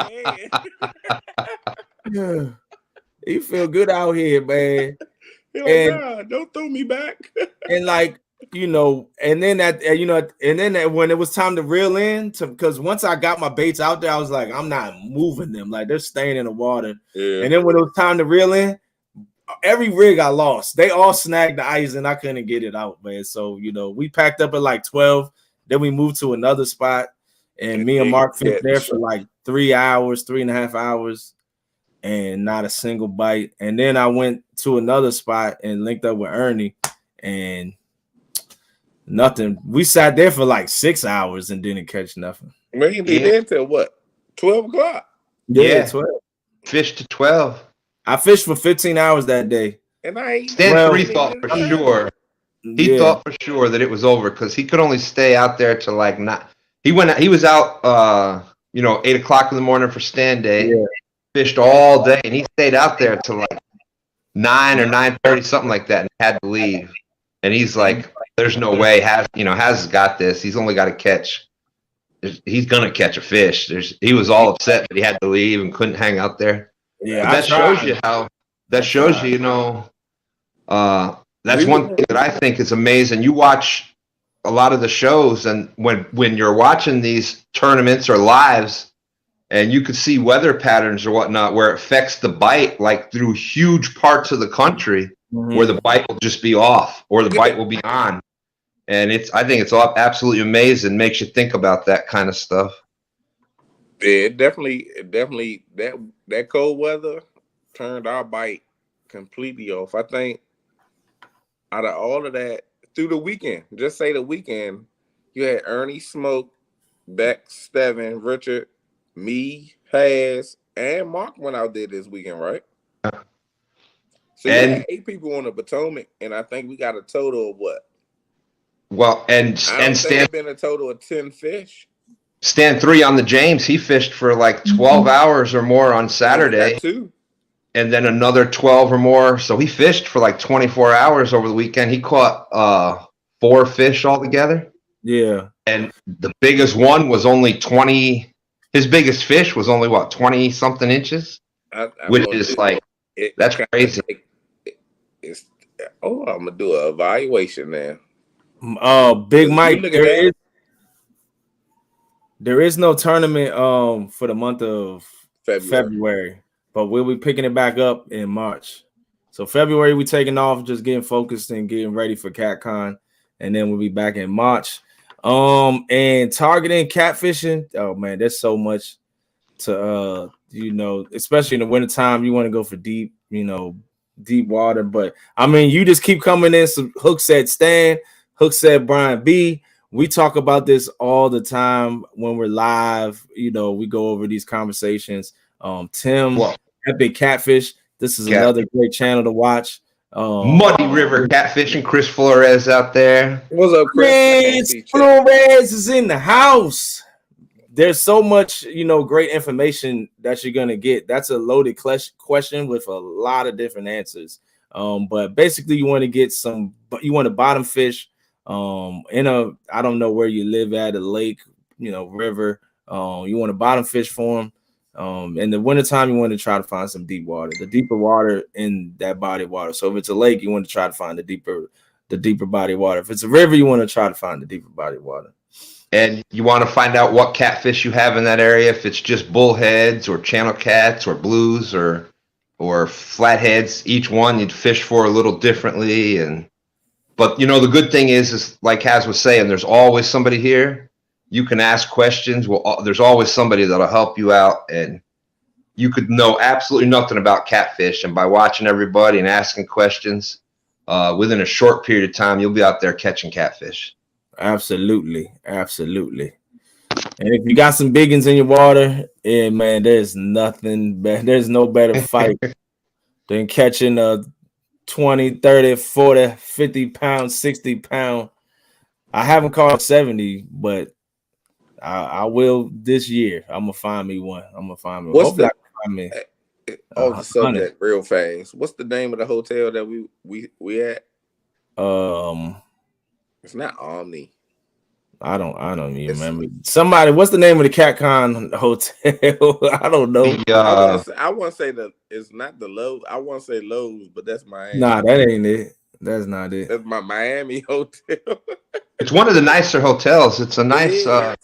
Yeah. He feel good out here, man. And nah, don't throw me back. And like, and then when it was time to reel in, because once I got my baits out there, I was like, I'm not moving them. Like they're staying in the water. Yeah. And then when it was time to reel in, every rig I lost. They all snagged the ice and I couldn't get it out, man. So, we packed up at like 12. Then we moved to another spot. And me and Mark fished there for like 3.5 hours. And not a single bite. And then I went to another spot and linked up with Ernie and nothing. We sat there for like 6 hours and didn't catch nothing. Man, you be there till what? 12 o'clock? Yeah, 12. Fished to 12. I fished for 15 hours that day. And I ain't Stan 3 thought for sure. He thought for sure that it was over because he could only stay out there till like he was out 8 o'clock in the morning for stand day. Yeah. Fished all day, and he stayed out there till like 9 or 9:30, something like that, and had to leave. And he's like, "There's no way. Has got this. He's only got to catch. He's gonna catch a fish." He was all upset that he had to leave and couldn't hang out there. Yeah, that shows you how. That shows you, that's one thing that I think is amazing. You watch a lot of the shows, and when you're watching these tournaments or lives. And you could see weather patterns or whatnot where it affects the bite, like through huge parts of the country where the bite will just be off or the bite will be on. And I think it's all absolutely amazing. Makes you think about that kind of stuff. Yeah, definitely that cold weather turned our bite completely off. I think out of all of that through the weekend, just say the weekend, you had Ernie, Smoke, Beck, Steven, Richard, me, Has, and Mark went out there this weekend, right? So you had 8 people on the Potomac, and I think we got a total of what? Well, and Stan been a total of 10 fish. Stan 3 on the James, he fished for like 12 hours or more on Saturday. Too. And then another 12 or more. So he fished for like 24 hours over the weekend. He caught 4 fish altogether. Yeah. And the biggest one was only 20. His biggest fish was only 20 something inches, which is like that's crazy. I'm gonna do an evaluation now. Big Mike, there is no tournament for the month of February, but we'll be picking it back up in March. So February we taking off, just getting focused and getting ready for CatCon, and then we'll be back in March. And targeting catfishing, oh man, there's so much to especially in the wintertime, you want to go for deep water. But I mean, you just keep coming in. Some Hook said Stan, Hook said Brian B. We talk about this all the time when we're live. We go over these conversations. Tim, Epic Catfish. This is another great channel to watch. Muddy River Catfishing, Chris Flores out there. What's up, Chris? Flores is in the house. There's so much, great information that you're gonna get. That's a loaded question with a lot of different answers. But basically, you want to get you want to bottom fish in I don't know where you live at, a lake, river. You want to bottom fish for them. In the wintertime, you want to try to find some deep water, the deeper water in that body of water. So if it's a lake, you want to try to find the deeper body of water. If it's a river, you want to try to find the deeper body of water. And you want to find out what catfish you have in that area. If it's just bullheads or channel cats or blues or flatheads, each one you'd fish for a little differently. But the good thing is like Haz was saying, there's always somebody here. You can ask questions. Well, there's always somebody that'll help you out, and you could know absolutely nothing about catfish. And by watching everybody and asking questions, within a short period of time, you'll be out there catching catfish. Absolutely. And if you got some biggins in your water, man, there's nothing better. There's no better fight than catching a 20, 30, 40, 50 pound, 60 pound. I haven't caught 70, but I will this year. I'm gonna find me one. Hopefully I can find me on the subject real fast. What's the name of the hotel that we at? It's not Omni. I don't even remember. Somebody, what's the name of the CatCon hotel? I don't know. I want to say that it's not the Lowe's. I want to say Lowe's, but that's Miami. Nah, that ain't it. That's not it. That's my Miami hotel. It's one of the nicer hotels. It's a nice I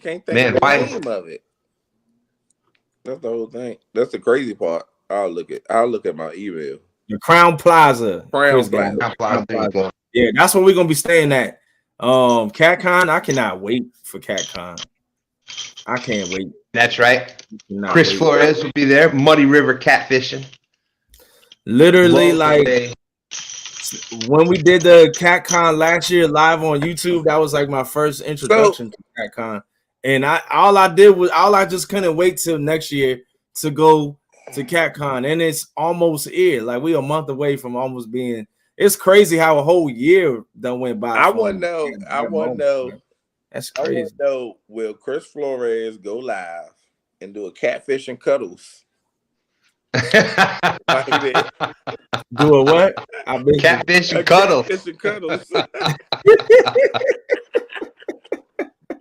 can't think of the name of it. That's the whole thing. That's the crazy part. I'll look at my email. The Crown Plaza. Crown Plaza. Yeah, that's where we're gonna be staying at. CatCon. I cannot wait for CatCon. I can't wait. That's right. Chris Flores will be there. Muddy River catfishing. Literally, like when we did the CatCon last year live on YouTube, that was like my first introduction to CatCon. And I just couldn't wait till next year to go to CatCon. And it's almost here. Like we a month away from almost being. It's crazy how a whole year done went by. I want to know. That's crazy. I want to know, will Chris Flores go live and do a catfish and cuddles? Do a what? Catfish and cuddles. Catfish and cuddles.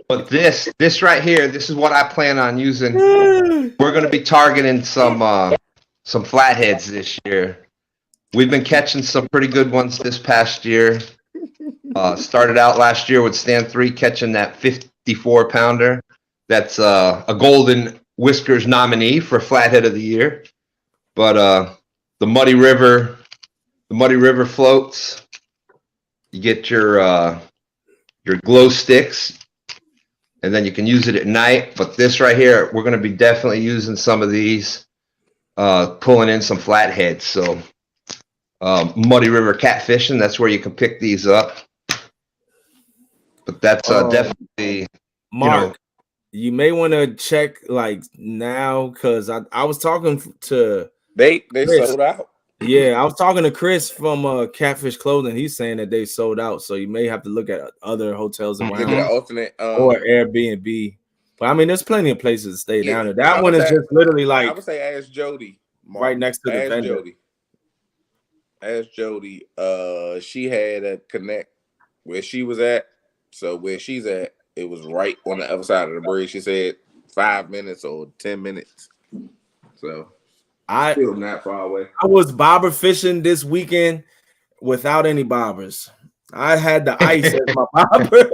But this right here, this is what I plan on using. We're going to be targeting some flatheads this year. We've been catching some pretty good ones this past year. Started out last year with stand 3 catching that 54 pounder. That's a Golden Whiskers nominee for Flathead of the Year. But the Muddy River floats. You get your glow sticks, and then you can use it at night. But this right here, we're going to be definitely using some of these, pulling in some flatheads. So Muddy River catfishing, that's where you can pick these up. But that's definitely Mark. You may want to check like now because I was talking to they Chris. Sold out. Yeah, I was talking to Chris from Catfish Clothing. He's saying that they sold out, so you may have to look at other hotels around look at an alternate or Airbnb. But I mean, there's plenty of places to stay down there. That one is just literally like I would say ask Jody, Mark, right next to the vendor. Ask Jody. She had a connect where she was at. So where she's at, it was right on the other side of the bridge. She said 5 minutes or 10 minutes. So still not far away. I was bobber fishing this weekend without any bobbers. I had the ice as my bobber.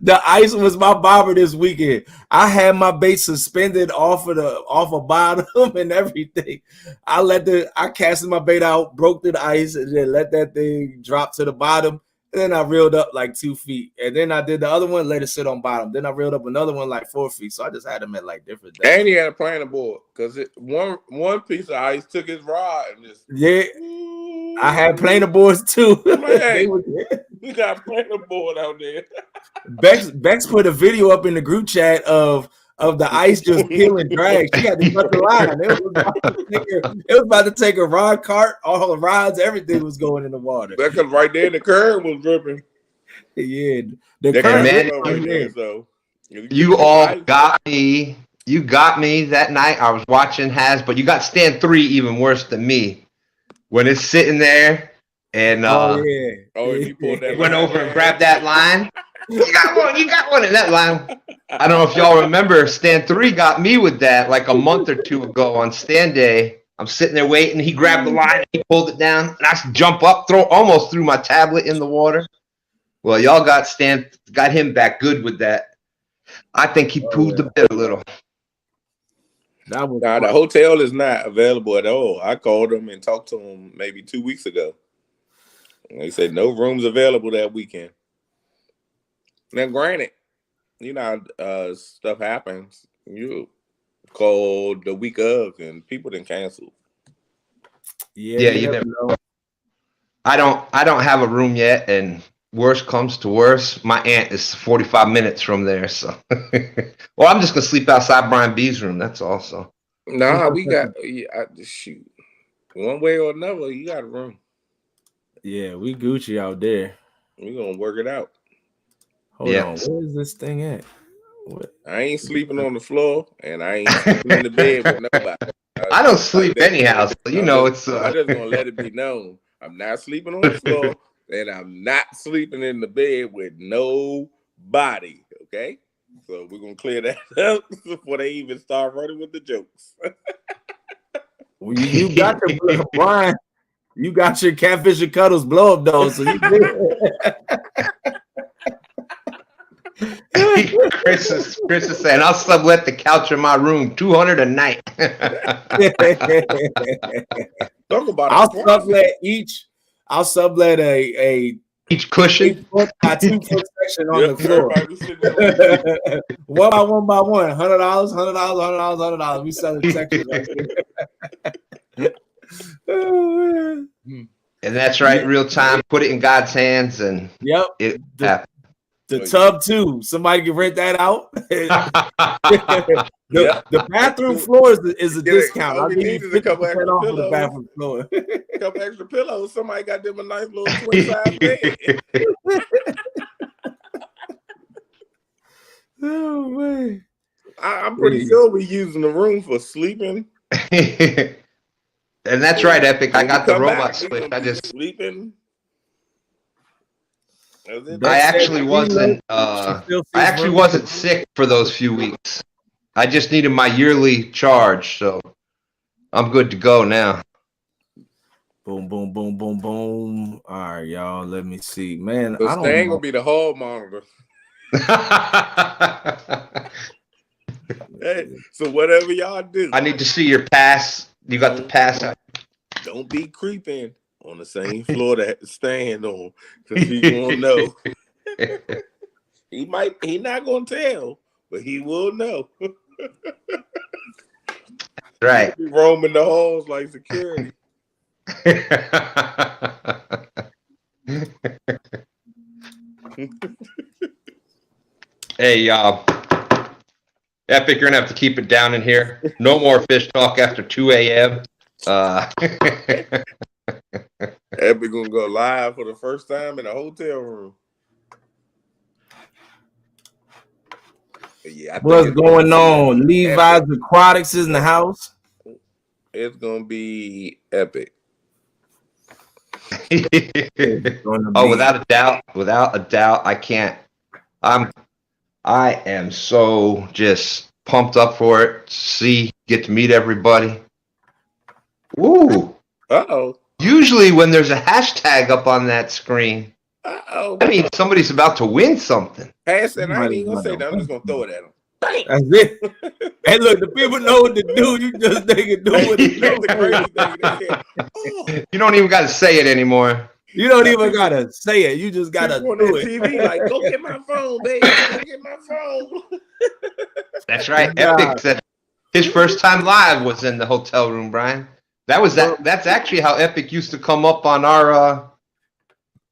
The ice was my bobber this weekend. I had my bait suspended off a bottom and everything. I casted my bait out, broke the ice, and then let that thing drop to the bottom. And then I reeled up like 2 feet. And then I did the other one, let it sit on bottom. Then I reeled up another one like 4 feet. So I just had them at like different days. And he had a planter board because one piece of ice took his rod and just I had planer boards too. Man, you got planer board out there. Bex put a video up in the group chat of the ice just peeling drag. She had to cut the line. It was about to take a rod cart, all the rods, everything was going in the water. Because right there, the current was dripping. Yeah, the current right there. So you all got me. You got me that night. I was watching but you got stand 3 even worse than me. When it's sitting there and he pulled that went over and grabbed that line. You got one in that line. I don't know if y'all remember, stand 3 got me with that like a month or 2 ago on stand day. I'm sitting there waiting. He grabbed the line, he pulled it down, and I jump up, almost threw my tablet in the water. Well, y'all got him back good with that. I think he pooed the bit a little. The hotel is not available at all. I called them and talked to them maybe 2 weeks ago. And they said no rooms available that weekend. Now, granted, you know, stuff happens. You call the week of, and people didn't cancel. Yeah, you never know. I don't have a room yet, and worst comes to worst, my aunt is 45 minutes from there. So, well, I'm just gonna sleep outside Brian B's room. That's all. So, nah, we got shoot. One way or another, you got a room. Yeah, we Gucci out there. We gonna work it out. Hold on, where is this thing at? What? I ain't sleeping on the floor, and I ain't sleeping in the bed with nobody. I don't sleep anyhow. So you know, it's. I'm just gonna let it be known. I'm not sleeping on the floor, and I'm not sleeping in the bed with nobody. Okay, so we're gonna clear that up before they even start running with the jokes. Well, you got your Brian. You got your catfish and cuddles blow up though, so you Chris is saying I'll sublet the couch in my room $200 a night. Talk about I'll sublet a each cushion 2 foot section on the floor. 1 by 1, $100. We sell a section. And that's right, real time. Put it in God's hands, and it happens. The tub too. Somebody can rent that out. The bathroom floor is a discount. I'll give you 50% off of the bathroom floor. A couple extra pillows. Somebody got them a nice little twin size bed. Oh man. I'm pretty sure we're using the room for sleeping. And that's right, Epic. I got the robot switch. I just sleeping. I actually wasn't sick for those few weeks. I just needed my yearly charge, so I'm good to go now. Boom, boom, boom, boom, boom. All right, y'all. Let me see. Man, the thing will be the hall monitor. Hey, so whatever y'all do. I need to see your pass. You got the pass out. Don't be creeping on the same floor that the stand on, because he won't know. He not gonna tell, but he will know. Right. He'll be roaming the halls like security. Hey, Epic, you're gonna have to keep it down in here. No more fish talk after 2 a.m. Epic gonna go live for the first time in a hotel room. Yeah, what's going on? Levi's Aquatics is in the house. It's gonna be epic. Oh, without a doubt, I can't. I am so just pumped up for it. Get to meet everybody. Ooh. Uh-oh. Usually when there's a hashtag up on that screen, I mean somebody's about to win something. Hashtag, I ain't even gonna say that. I'm just gonna throw it at them. That's it. Hey, look, the people know what to do. You just they can do what to do. You don't even got to say it anymore. You don't even gotta say it. You just gotta do it. TV, like, go get my phone, baby. Go get my phone. That's right. Epic said his first time live was in the hotel room, Brian. That's actually how Epic used to come up on our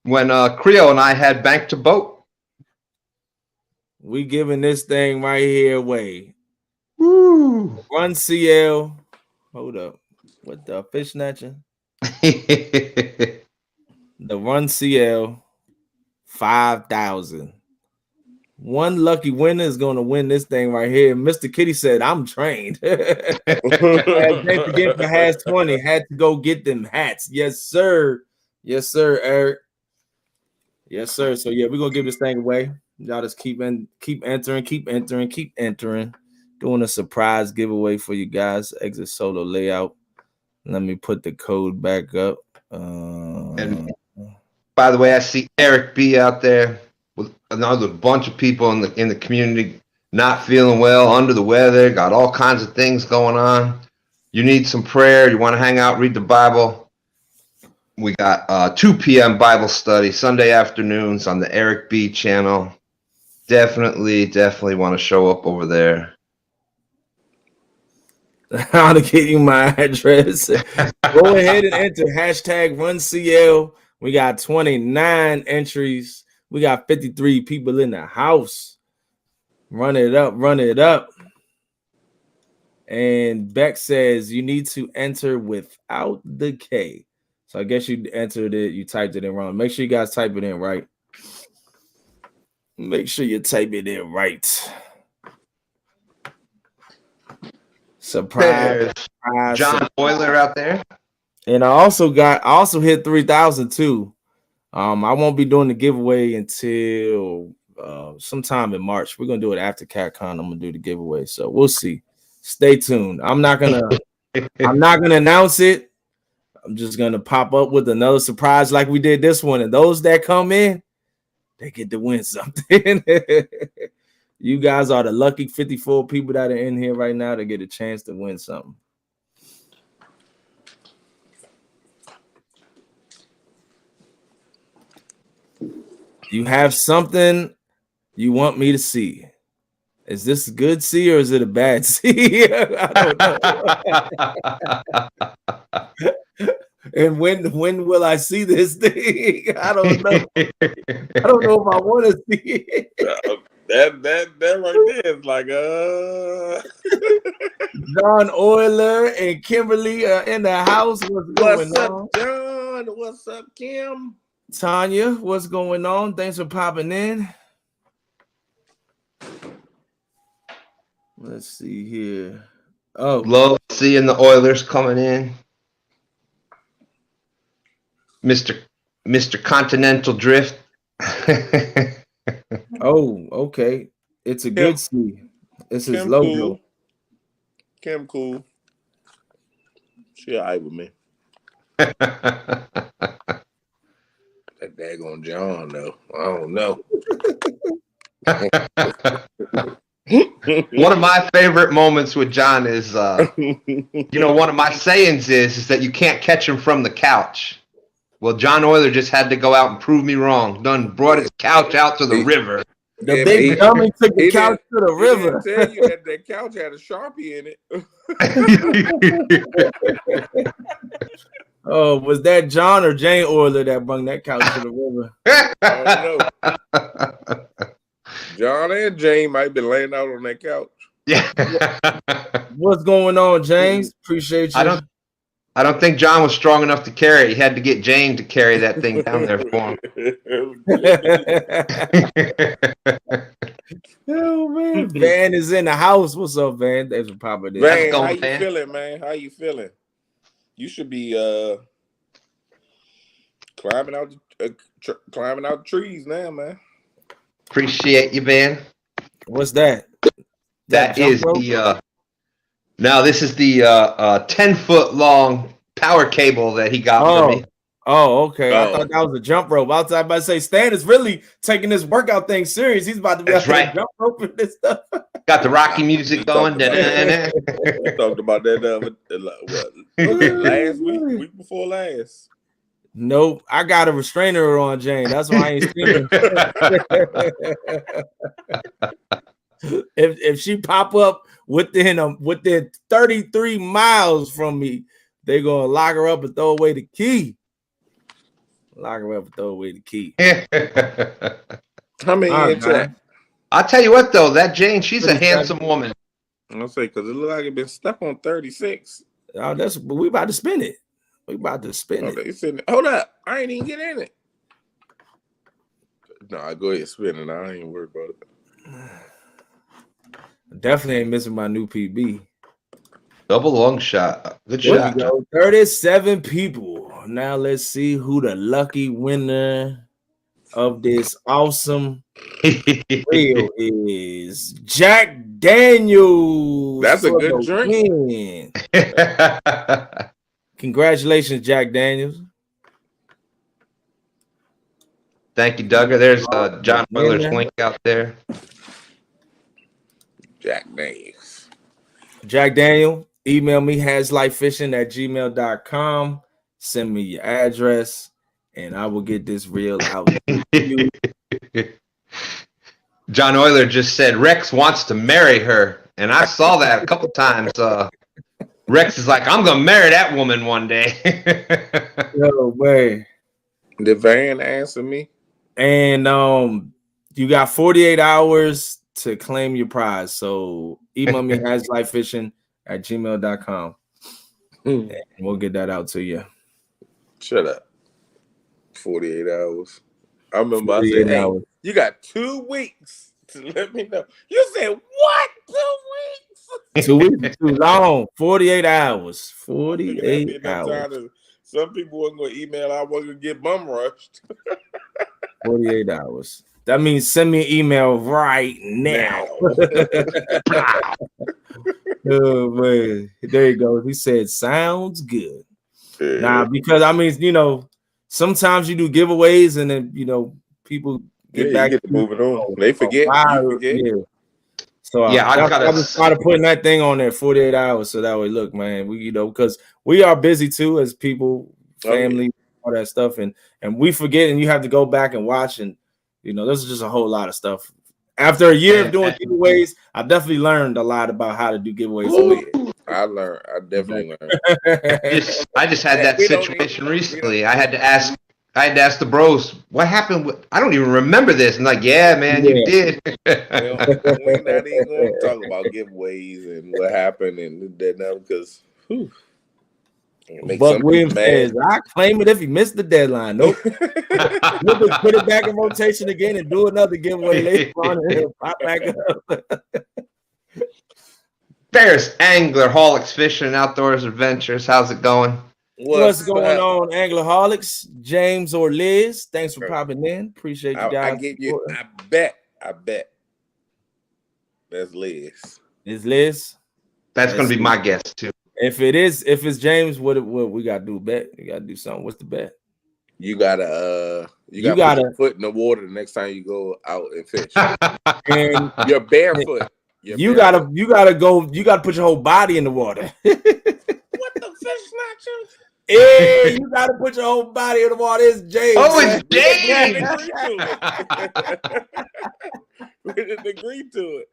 when Creo and I had Bank to Boat. We giving this thing right here away. Woo! Runcl. Hold up. What the fish snatching? The Runcl 5,000. One lucky winner is going to win this thing right here. Mr. Kitty said, "I'm trained." Don't forget the hash 20. Had to go get them hats. Yes, sir. Yes, sir, Eric. Yes, sir. So yeah, we're gonna give this thing away. Y'all just keep entering. Doing a surprise giveaway for you guys. Exit solo layout. Let me put the code back up. And by the way, I see Eric B out there with another bunch of people in the community not feeling well, under the weather, got all kinds of things going on. You need some prayer. You want to hang out, read the Bible. We got 2 p.m. Bible study Sunday afternoons on the Eric B channel. Definitely want to show up over there. How to get you my address? Go ahead and enter hashtag Runcl We got 29 entries. We got 53 people in the house. Run it up, run it up. And Beck says you need to enter without the K. So I guess you entered it, you typed it in wrong. Make sure you guys type it in right. Make sure you type it in right. Surprise. John Euler out there. And I also hit 3,000 too. I won't be doing the giveaway until sometime in March. We're gonna do it after CatCon. I'm gonna do the giveaway, so we'll see. Stay tuned. I'm not gonna announce it. I'm just gonna pop up with another surprise like we did this one. And those that come in, they get to win something. You guys are the lucky 54 people that are in here right now to get a chance to win something. You have something you want me to see. Is this a good see or is it a bad see? I don't know. And when will I see this thing? I don't know. I don't know if I want to see it. That right there is like John Euler and Kimberly are in the house. What's up, John? What's up, Kim? Tanya, what's going on? Thanks for popping in. Let's see here. Oh, love seeing the Oilers coming in. Mr. Continental Drift. Oh, okay. It's a good C. It's his logo. Cool. Kim cool. She all right with me. That daggone John, though. I don't know. One of my favorite moments with John is, one of my sayings is that you can't catch him from the couch. Well, John Euler just had to go out and prove me wrong. Done brought his couch out to the river. The big dummy took the couch to the river. He didn't tell you that couch had a Sharpie in it. Oh, was that John or Jane Euler that brought that couch to the river? I don't know. John and Jane might be laying out on that couch. Yeah. What's going on, James? Appreciate you. I don't think John was strong enough to carry it. He had to get Jane to carry that thing down there for him. Oh man, Van is in the house. What's up, Van? Thanks for popping in. Van, how you feeling, man? How you feeling? You should be climbing out the trees now, man. Appreciate you, Van. What's that? That is the this is the 10-foot long power cable that he got for me. Oh, okay. I thought that was a jump rope. I was about to say Stan is really taking this workout thing serious. He's about to be jump rope and this stuff. Got the Rocky music going. We talked about that last week before last. Nope, I got a restrainer on Jane. That's why I ain't seen her. If she pop up within 33 miles from me, they're gonna lock her up and throw away the key. Lock her up and throw away the key. How many I'll tell you what though, that Jane, she's a handsome woman. I'll say because it look like it been stuck on 36. But we about to spin it. We about to spin it. Hold up. I ain't even get in it. No, I go ahead and spin it. I ain't even worried about it. Definitely ain't missing my new PB. Double long shot. Good shot. 37 people. Now let's see who the lucky winner of this awesome reel is. Jack Daniels. That's a good drink. Congratulations, Jack Daniels. Thank you, Duggar. There's John Miller's link out there. Jack Daniels. Jack Daniel, email me haslifefishing@gmail.com. Send me your address, and I will get this reel out to you. John Euler just said Rex wants to marry her, and I saw that a couple times. Rex is like, I'm gonna marry that woman one day. No way. Did Van answer me? And you got 48 hours to claim your prize. So email me haslightfishing@gmail.com. And we'll get that out to you. Shut up. 48 hours. I remember I said, hey, you got 2 weeks to let me know. You said, what? 2 weeks? 2 weeks too long. 48 hours. 48 hours. Some people weren't going to email. I wasn't going to get bum rushed. 48 hours. That means send me an email right now. Oh, man. There you go. He said, sounds good. Yeah. Nah, because I mean, you know, sometimes you do giveaways and then, you know, people get back to moving on. They forget. You forget. Yeah. So I was trying to put that thing on there 48 hours. So that way, look, man, we, you know, because we are busy too as people, family, all that stuff. And we forget, and you have to go back and watch. And, you know, there's just a whole lot of stuff. After a year of doing giveaways, I definitely learned a lot about how to do giveaways. I definitely learned. I just had that situation recently. I had to ask the bros, what happened? I don't even remember this. And like, yeah, man, you did. We're not even going to talk about giveaways and what happened and that now because Buck Williams says, I claim it if he missed the deadline. Nope. We'll just put it back in rotation again and do another giveaway later on and it'll pop back up. There's Anglerholics Fishing and Outdoors Adventures. How's it going? What's going on, Anglerholics? James or Liz? Thanks for popping in. Appreciate you guys. I bet. That's Liz. Is Liz? That's going to be my guess too. If it's James, what we gotta do? Bet you gotta do something. What's the bet? You gotta put your foot in the water the next time you go out and fish. And you're barefoot. You gotta put your whole body in the water. What the fish snatcher? Hey, you gotta put your whole body in the water. It's James. Oh, it's James. We didn't agree to it.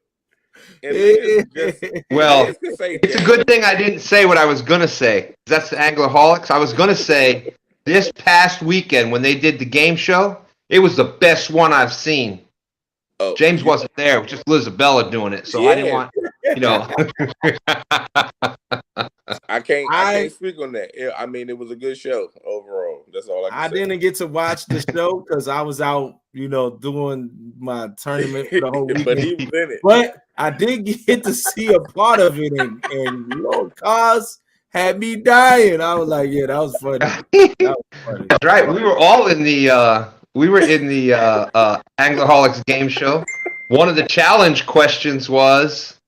Well, it's a good thing I didn't say what I was going to say. That's the Anglerholics. I was going to say this past weekend when they did the game show, it was the best one I've seen. Oh, James wasn't there. It was just Lizabella doing it. So I didn't want, you know. I can't speak on that. I mean, it was a good show overall. That's all I can say. Didn't get to watch the show because I was out, you know, doing my tournament for the whole weekend. But he was in it. But I did get to see a part of it, and Lord Cos had me dying. I was like, yeah, that was funny. That's right. We were all in the Anglerholics game show. One of the challenge questions was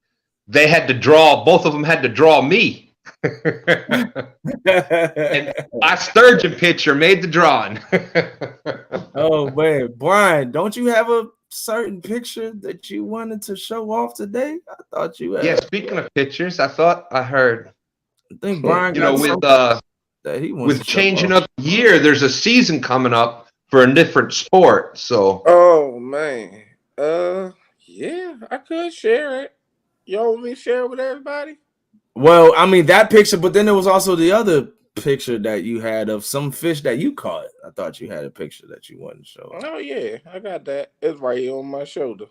they had to draw. Both of them had to draw me. And my sturgeon pitcher made the drawing. Oh man, Brian, don't you have a certain picture that you wanted to show off today? I thought you had. Yeah, speaking of pictures, I thought I heard. I think Brian, with changing up the year, there's a season coming up for a different sport. So. Oh man, yeah, I could share it. Y'all want me to share it with everybody? Well, I mean that picture, but then there was also the other picture that you had of some fish that you caught. I thought you had a picture that you wanted to show. Oh yeah, I got that. It's right here on my shoulder.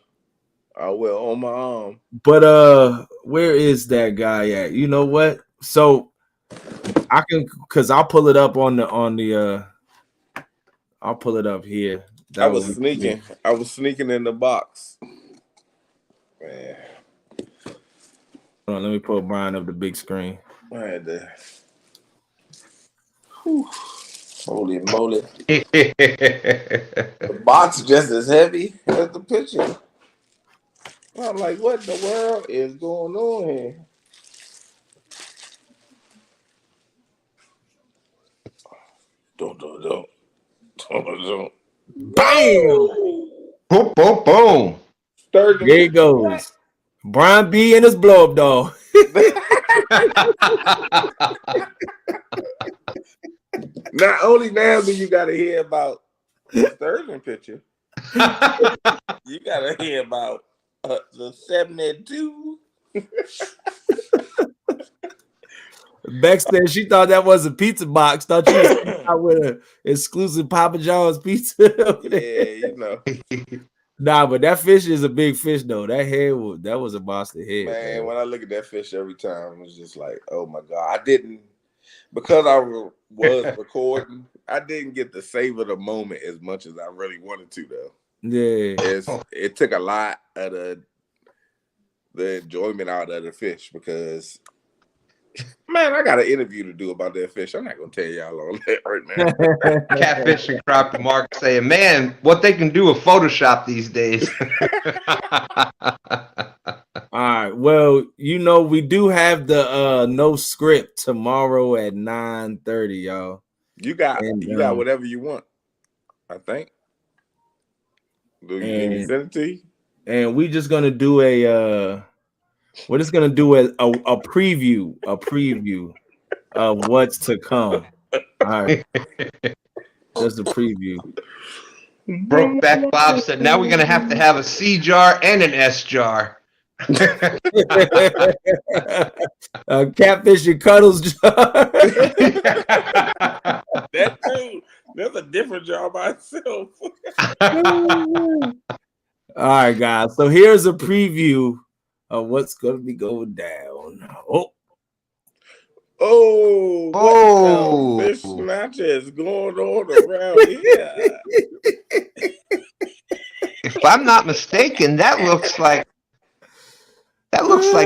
On my arm. But where is that guy at? You know what? So I can, cause I'll pull it up on the I'll pull it up here. I was sneaking in the box. Man. Hold on, let me put Brian up the big screen. I had to. Holy moly. The box just as heavy as the picture. I'm like, what in the world is going on here? Don't. Bam! Boom, boom, boom. There he goes. Brian B and his blow up dog. Not only now do you gotta hear about the sturgeon picture, you gotta hear about the 72. Beck said she thought that was a pizza box. Thought you Out with an exclusive Papa John's pizza. Nah, but that fish is a big fish though. That was a monster head. Man, when I look at that fish every time, it's just like, oh my God. I didn't, because I was recording, I didn't get to savor the moment as much as I really wanted to though. Yeah. It took a lot of the enjoyment out of the fish because, man, I got an interview to do about that fish. I'm not gonna tell y'all all that right now. Catfish and crappie Mark saying, man, what they can do with Photoshop these days. All right. Well, we do have the no script tomorrow at 9:30, y'all. You got whatever you want, I think. Do you need me to send it to you? And we're just gonna do a preview of what's to come. All right. Just a preview. Brokeback Bob said, now we're gonna have a C jar and an S jar. Catfish and cuddles jar. That too. That's a different jar by itself. All right, guys. So here's a preview of what's gonna be going down. What the fish snatches going on around here? If I'm not mistaken, that looks like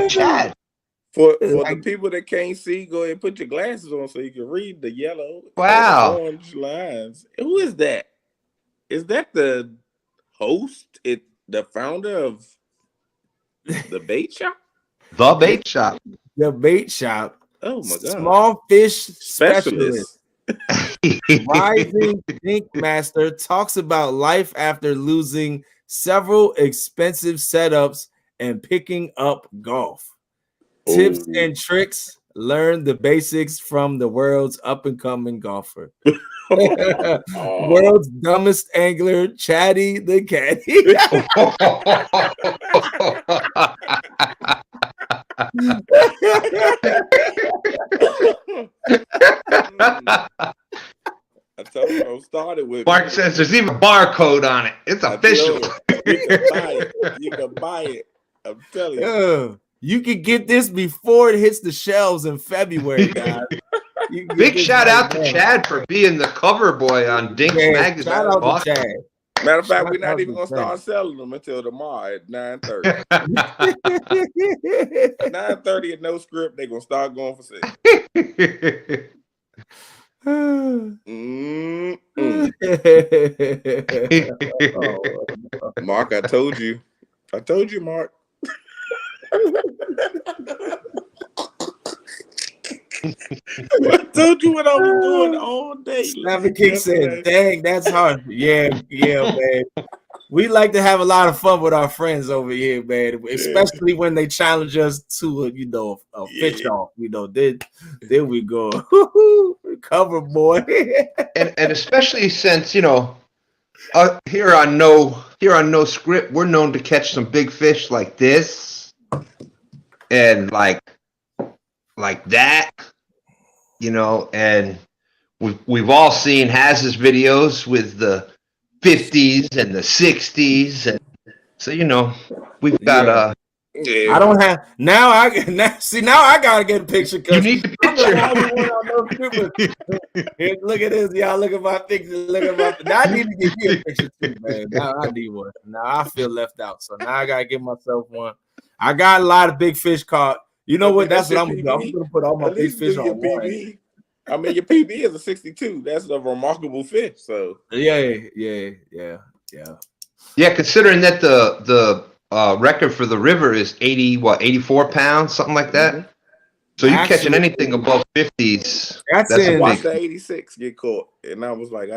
Chad. For the people that can't see, go ahead and put your glasses on so you can read the yellow wow orange lines. Who is that? Is that the host? The founder of the bait shop? The bait shop. The bait shop. Oh my God. Small fish specialist. Rising Dink Master talks about life after losing several expensive setups and picking up golf. Tips and tricks. Learn the basics from the world's up-and-coming golfer. World's dumbest angler, Chatty the Caddy. I told you, don't start it with Mark says there's even a barcode on it. It's official. You can buy it. I'm telling you. You can get this before it hits the shelves in February, guys. Big shout out to Chad for being the cover boy on Dink's magazine. Shout out to Chad. Matter of fact, we're not even gonna start selling them until tomorrow at 9:30. 9:30 at no script, they're gonna start going for sale. Mark, I told you, Mark. I told you what I was doing all day. Snappy King said, dang, that's hard. Yeah, man. We like to have a lot of fun with our friends over here, man. Especially when they challenge us to a fish off. There we go. Cover boy. and especially since here on no script, we're known to catch some big fish like this and like that, and we've all seen Haz's videos with the 50s and the 60s, and so we've got I don't have now. I gotta get a picture. You need the picture. Look at this, y'all. Look at my picture. Now I need to get you a picture too, man. Now I need one. Now I feel left out, so now I gotta give myself one. I got a lot of big fish caught. You know what? That's what I'm gonna do. I'm gonna put all my big fish on one. I mean, your PB is a 62. That's a remarkable fish. So yeah. Considering that the record for the river is 84 pounds, something like that. Mm-hmm. So you're catching anything above 50s. I watched the 86 get caught, and I was like,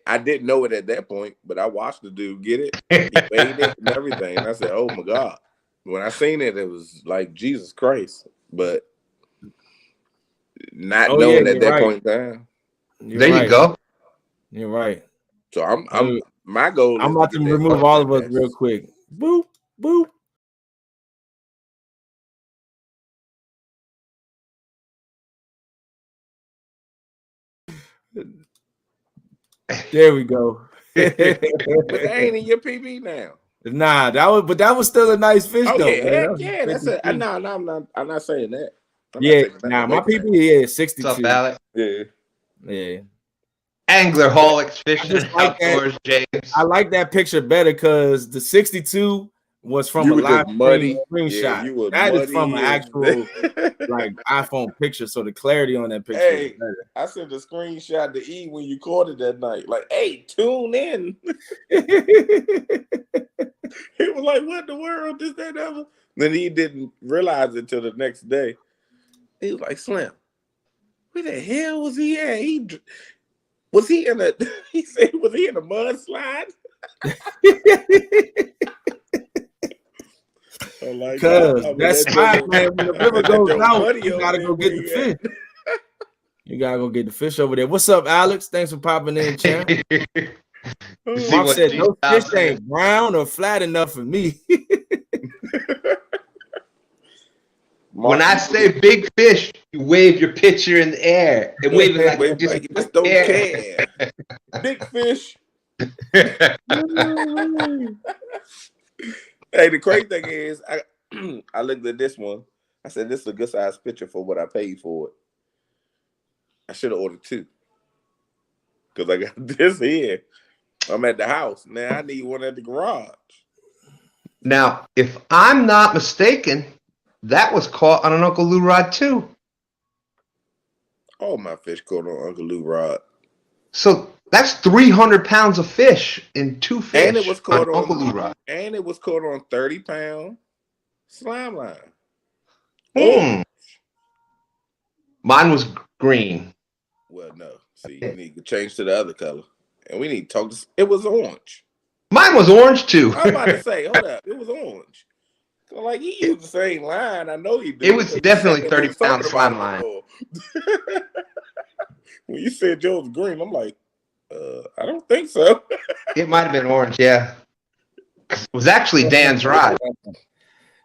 I didn't know it at that point, but I watched the dude get it, he weighed it and everything. And I said, oh my God. When I seen it, it was like Jesus Christ, but not knowing at that point in time. You go. You're right. So I'm my goal. I'm about to remove all of us real quick. Boop, boop. There we go. But that ain't in your PB now. Nah, that was still a nice fish Oh though. yeah, Man. heck yeah, that's it. No, I'm not saying that. Yeah, nah, my PB is 62. What's up, Alex? Yeah. Anglerholics fishing just like outdoors, James. I like that picture better because the 62 was from a live screenshot. Yeah, that is from an actual like iPhone picture, so the clarity on that picture is better. I sent a screenshot to E when you caught it that night. Like, hey, tune in. He was like, what in the world? This, that, ever? Then he didn't realize it till the next day. He was like, Slim, where the hell was he at? Was he in a? He said, was he in a mudslide? Because that spot, man, when the river goes out, you gotta go get the fish. You gotta go get the fish over there. What's up, Alex? Thanks for popping in, champ. Mark said no fish ain't brown or flat enough for me. When I say big fish, you wave your pitcher in the air. And wave it like you just don't care. Big fish. Hey, the crazy thing is, I looked at this one. I said, this is a good size picture for what I paid for it. I should have ordered 2. Because I got this here. I'm at the house. Now I need one at the garage. Now, if I'm not mistaken, that was caught on an Uncle Lou rod too. All my fish caught on Uncle Lou rod. So that's 300 pounds of fish in 2 fish. And it was caught on Uncle Lou rod. And it was caught on 30-pound slime line. Mine was green. Well, no. See, you need to change to the other color. And we need to talk to... It was orange. Mine was orange too. I'm about to say, hold up. It was orange. So, like, he used the same line. I know he did. It was definitely 30-pound slime line. When you said Joe was green, I'm like, I don't think so. It might have been orange, yeah. It was actually Dan's rod.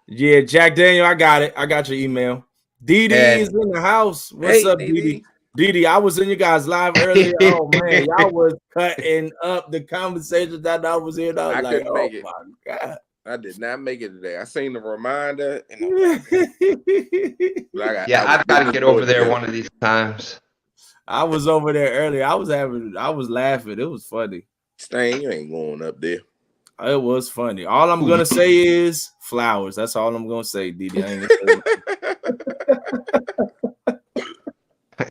Yeah, Jack Daniel, I got it. I got your email. Dee Dee is in the house. What's up, Dee Dee? Dee Dee, I was in you guys live earlier. Oh man, y'all was cutting up the conversation that I was here. I was like, oh my God. I did not make it today. I seen the reminder. And I've got to get over there one of these times. I was over there earlier. I was laughing. It was funny. Stain, you ain't going up there. It was funny. All I'm gonna say is flowers. That's all I'm gonna say, Dee Dee. I ain't gonna say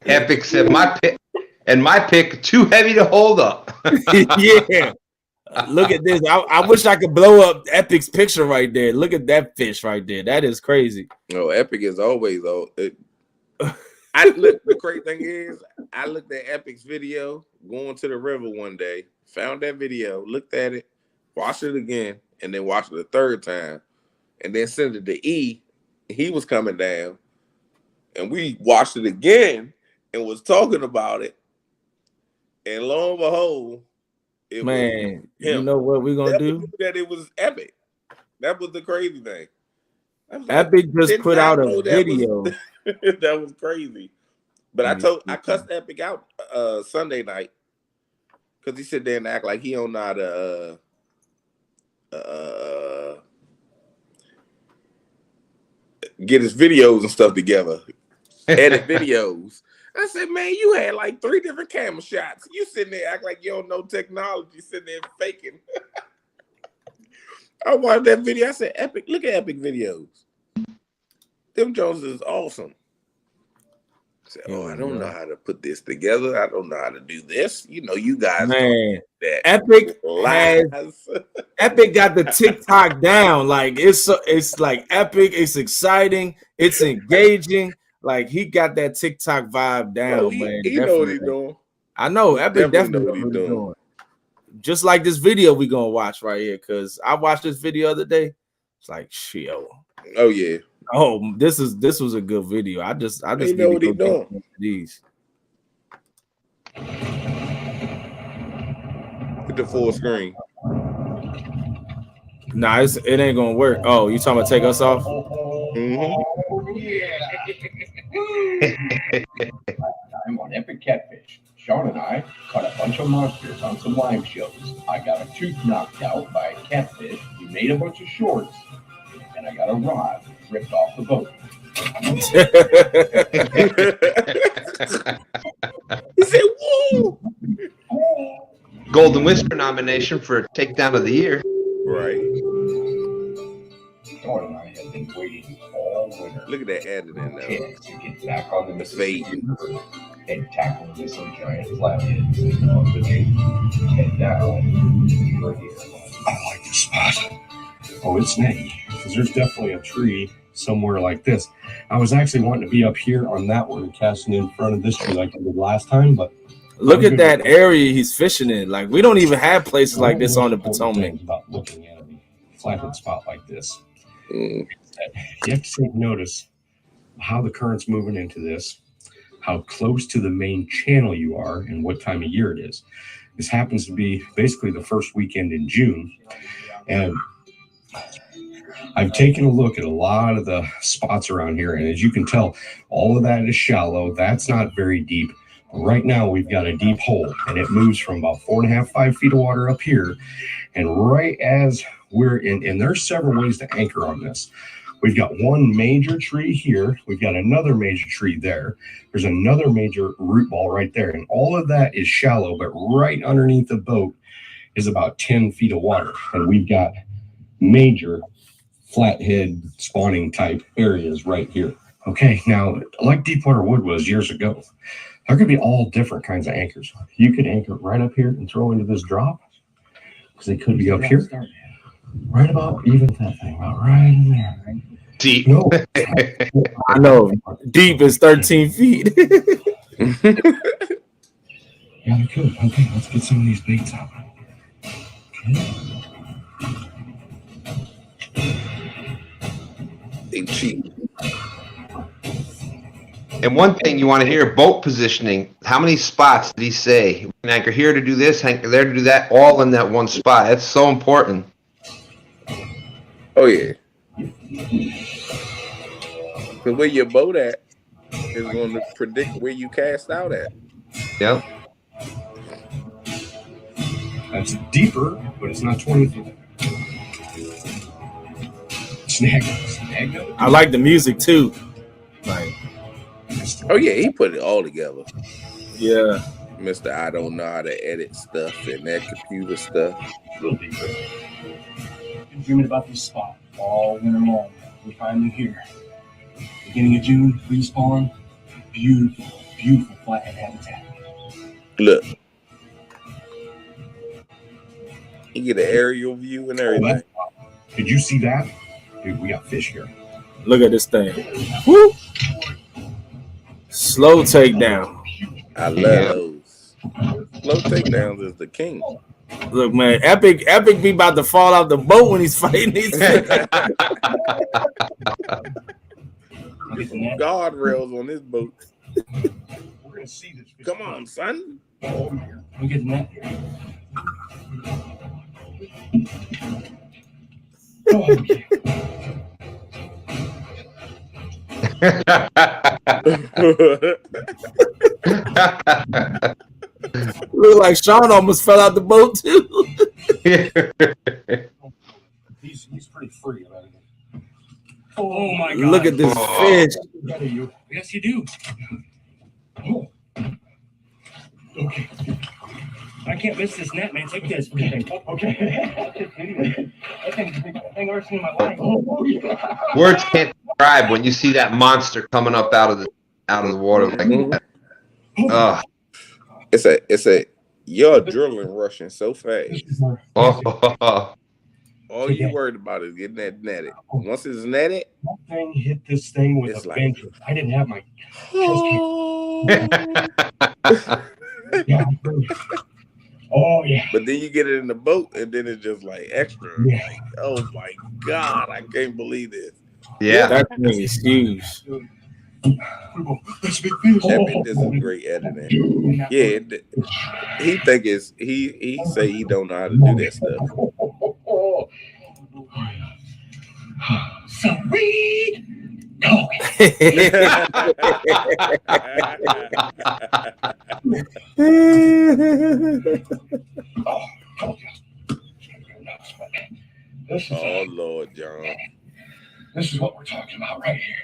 Epic said my pick too heavy to hold up. Yeah. Look at this. I wish I could blow up Epic's picture right there. Look at that fish right there. That is crazy. No, Epic is always look, the crazy thing is, I looked at Epic's video going to the river one day, found that video, looked at it, watched it again, and then watched it a third time, and then sent it to E. He was coming down, and we watched it again and was talking about it, and lo and behold, you know what we're gonna do? That it was Epic. That was the crazy thing. Epic just put out a video. That was crazy. But I cussed Epic out Sunday night because he sit there and act like he don't know how to get his videos and stuff together, edit videos. I said, man, you had like 3 different camera shots. You sitting there act like you don't know technology, sitting there faking. I watched that video. I said, Epic, look at Epic videos. Them Jones is awesome. I said, I don't know how to put this together. I don't know how to do this. You know, you guys. Man, Epic Epic got the TikTok down. Like it's like Epic. It's exciting. It's engaging. Like he got that TikTok vibe down, man. He know what he's doing. I know Epic definitely know what he's doing. Just like this video we gonna watch right here, because I watched this video the other day. It's like shit. Oh yeah. Oh, this was a good video. I just know what he's doing. These. Hit the full screen. Nah, it ain't gonna work. Oh, you talking about take us off? Mm-hmm. I'm on Epic Catfish. Sean and I caught a bunch of monsters on some live shows. I got a tooth knocked out by a catfish. We made a bunch of shorts, and I got a rod ripped off the boat. He said, "Woo!" Golden Whisper nomination for Takedown of the Year. Right. Dawn and I have been waiting all winter. Look at that editing though. To get back on the Mississippi Fading. River and tackle this giant flathead on the beach. And now we're here. I like this spot. Oh, it's snaggy because there's definitely a tree somewhere like this. I was actually wanting to be up here on that one, casting in front of this tree like I did last time, but look at that area he's fishing in. Like, we don't even have places like this on the Potomac. About looking at a flathead spot like this. You have to take notice how the current's moving into this, how close to the main channel you are, and what time of year it is. This happens to be basically the first weekend in June, and I've taken a look at a lot of the spots around here, and as you can tell, all of that is shallow. That's not very deep. Right now, we've got a deep hole, and it moves from about 4.5, 5 feet of water up here, and right as we're in, and there's several ways to anchor on this. We've got one major tree here. We've got another major tree there. There's another major root ball right there. And all of that is shallow, but right underneath the boat is about 10 feet of water. And we've got major flathead spawning type areas right here. Okay, now, like Deepwater Wood was years ago, there could be all different kinds of anchors. You could anchor right up here and throw into this drop, because they could be up here. Right about even that thing, about right in there. Deep. No. I know. Deep is 13 feet. Yeah, they could. Okay, let's get some of these baits out. Okay. They cheap. And one thing you want to hear, boat positioning. How many spots did he say? We can anchor here to do this, anchor there to do that, all in that one spot. That's so important. Oh yeah. Because where your boat at is going to predict where you cast out at. Yep. That's deeper, but it's not 20 feet. Snag. I like the music too. Like, Oh yeah, he put it all together. yeah. Mr. I don't know how to edit stuff and that computer stuff. A little deeper. Been dreaming about this spot all winter long. We find them here. Beginning of June, respawn. Beautiful, beautiful flathead habitat. Look. You get an aerial view and everything. Did you see that? Dude, we got fish here. Look at this thing. Woo! Slow takedown. I love those. Slow takedowns is the king. Look, man, Epic be about to fall off the boat when he's fighting these things. Guardrails on this boat. We're gonna see this fish. Come on, son. Look at that. Oh, yeah. Look like Sean almost fell out the boat too. He's pretty free about it. Oh my God! Look at this fish. Yes, you do. Oh. Okay. I can't miss this net, man. Take this. Okay. Anyway, that thing's the biggest thing I've ever seen in my life. Oh, yeah. Words can't describe when you see that monster coming up out of the water like that. It's a your adrenaline rushing so fast. All you worried about is getting that netted. Once it's netted, that thing hit this thing with a bench. I didn't have my yeah. Oh yeah. But then you get it in the boat, and then it's just like extra. Yeah. Like, oh my God, I can't believe this. Yeah, that thing is huge. That is some great editing. Yeah, he say he don't know how to do that stuff. Sweet. Oh Lord, John. This is what we're talking about right here.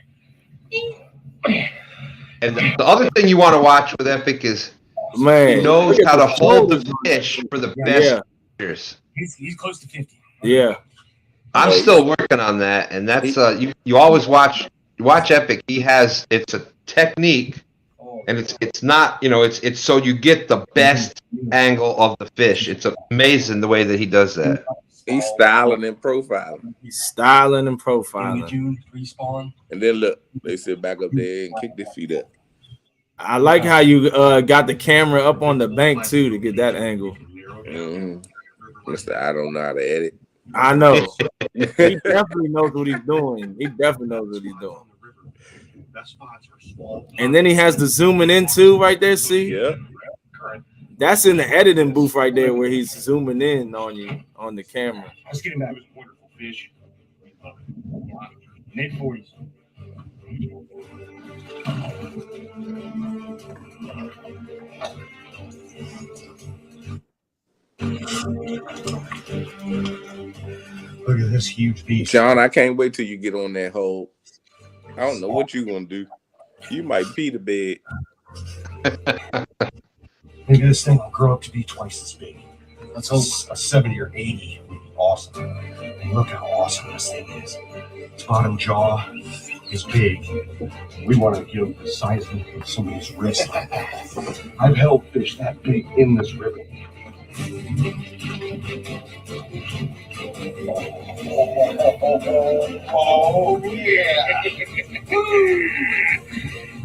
And the other thing you want to watch with Epic is Man, he knows how to hold the shoulders. fish for the best pictures. He's close to 50. Yeah. I'm still working on that, and that's you always watch Epic. It's a technique, and it's not, it's so you get the best angle of the fish. It's amazing the way that he does that. He's styling and profiling. And then look, they sit back up there and kick their feet up. I like how you got the camera up on the bank too to get that angle. Mr. I don't know how to edit. I know. He definitely knows what he's doing. And then he has the zooming in too right there. See? Yeah. That's in the editing booth right there where he's zooming in on you on the camera. Let's get him back with wonderful fish. Mid-40s. Look at this huge beast. John, I can't wait till you get on that hole. I don't know what you're going to do. You might pee the bed. Maybe this thing will grow up to be twice as big. Let's hope a 70 or 80 would be awesome. And look how awesome this thing is. Its bottom jaw is big. We want to give the size of somebody's wrist. I've held fish that big in this river. Oh yeah!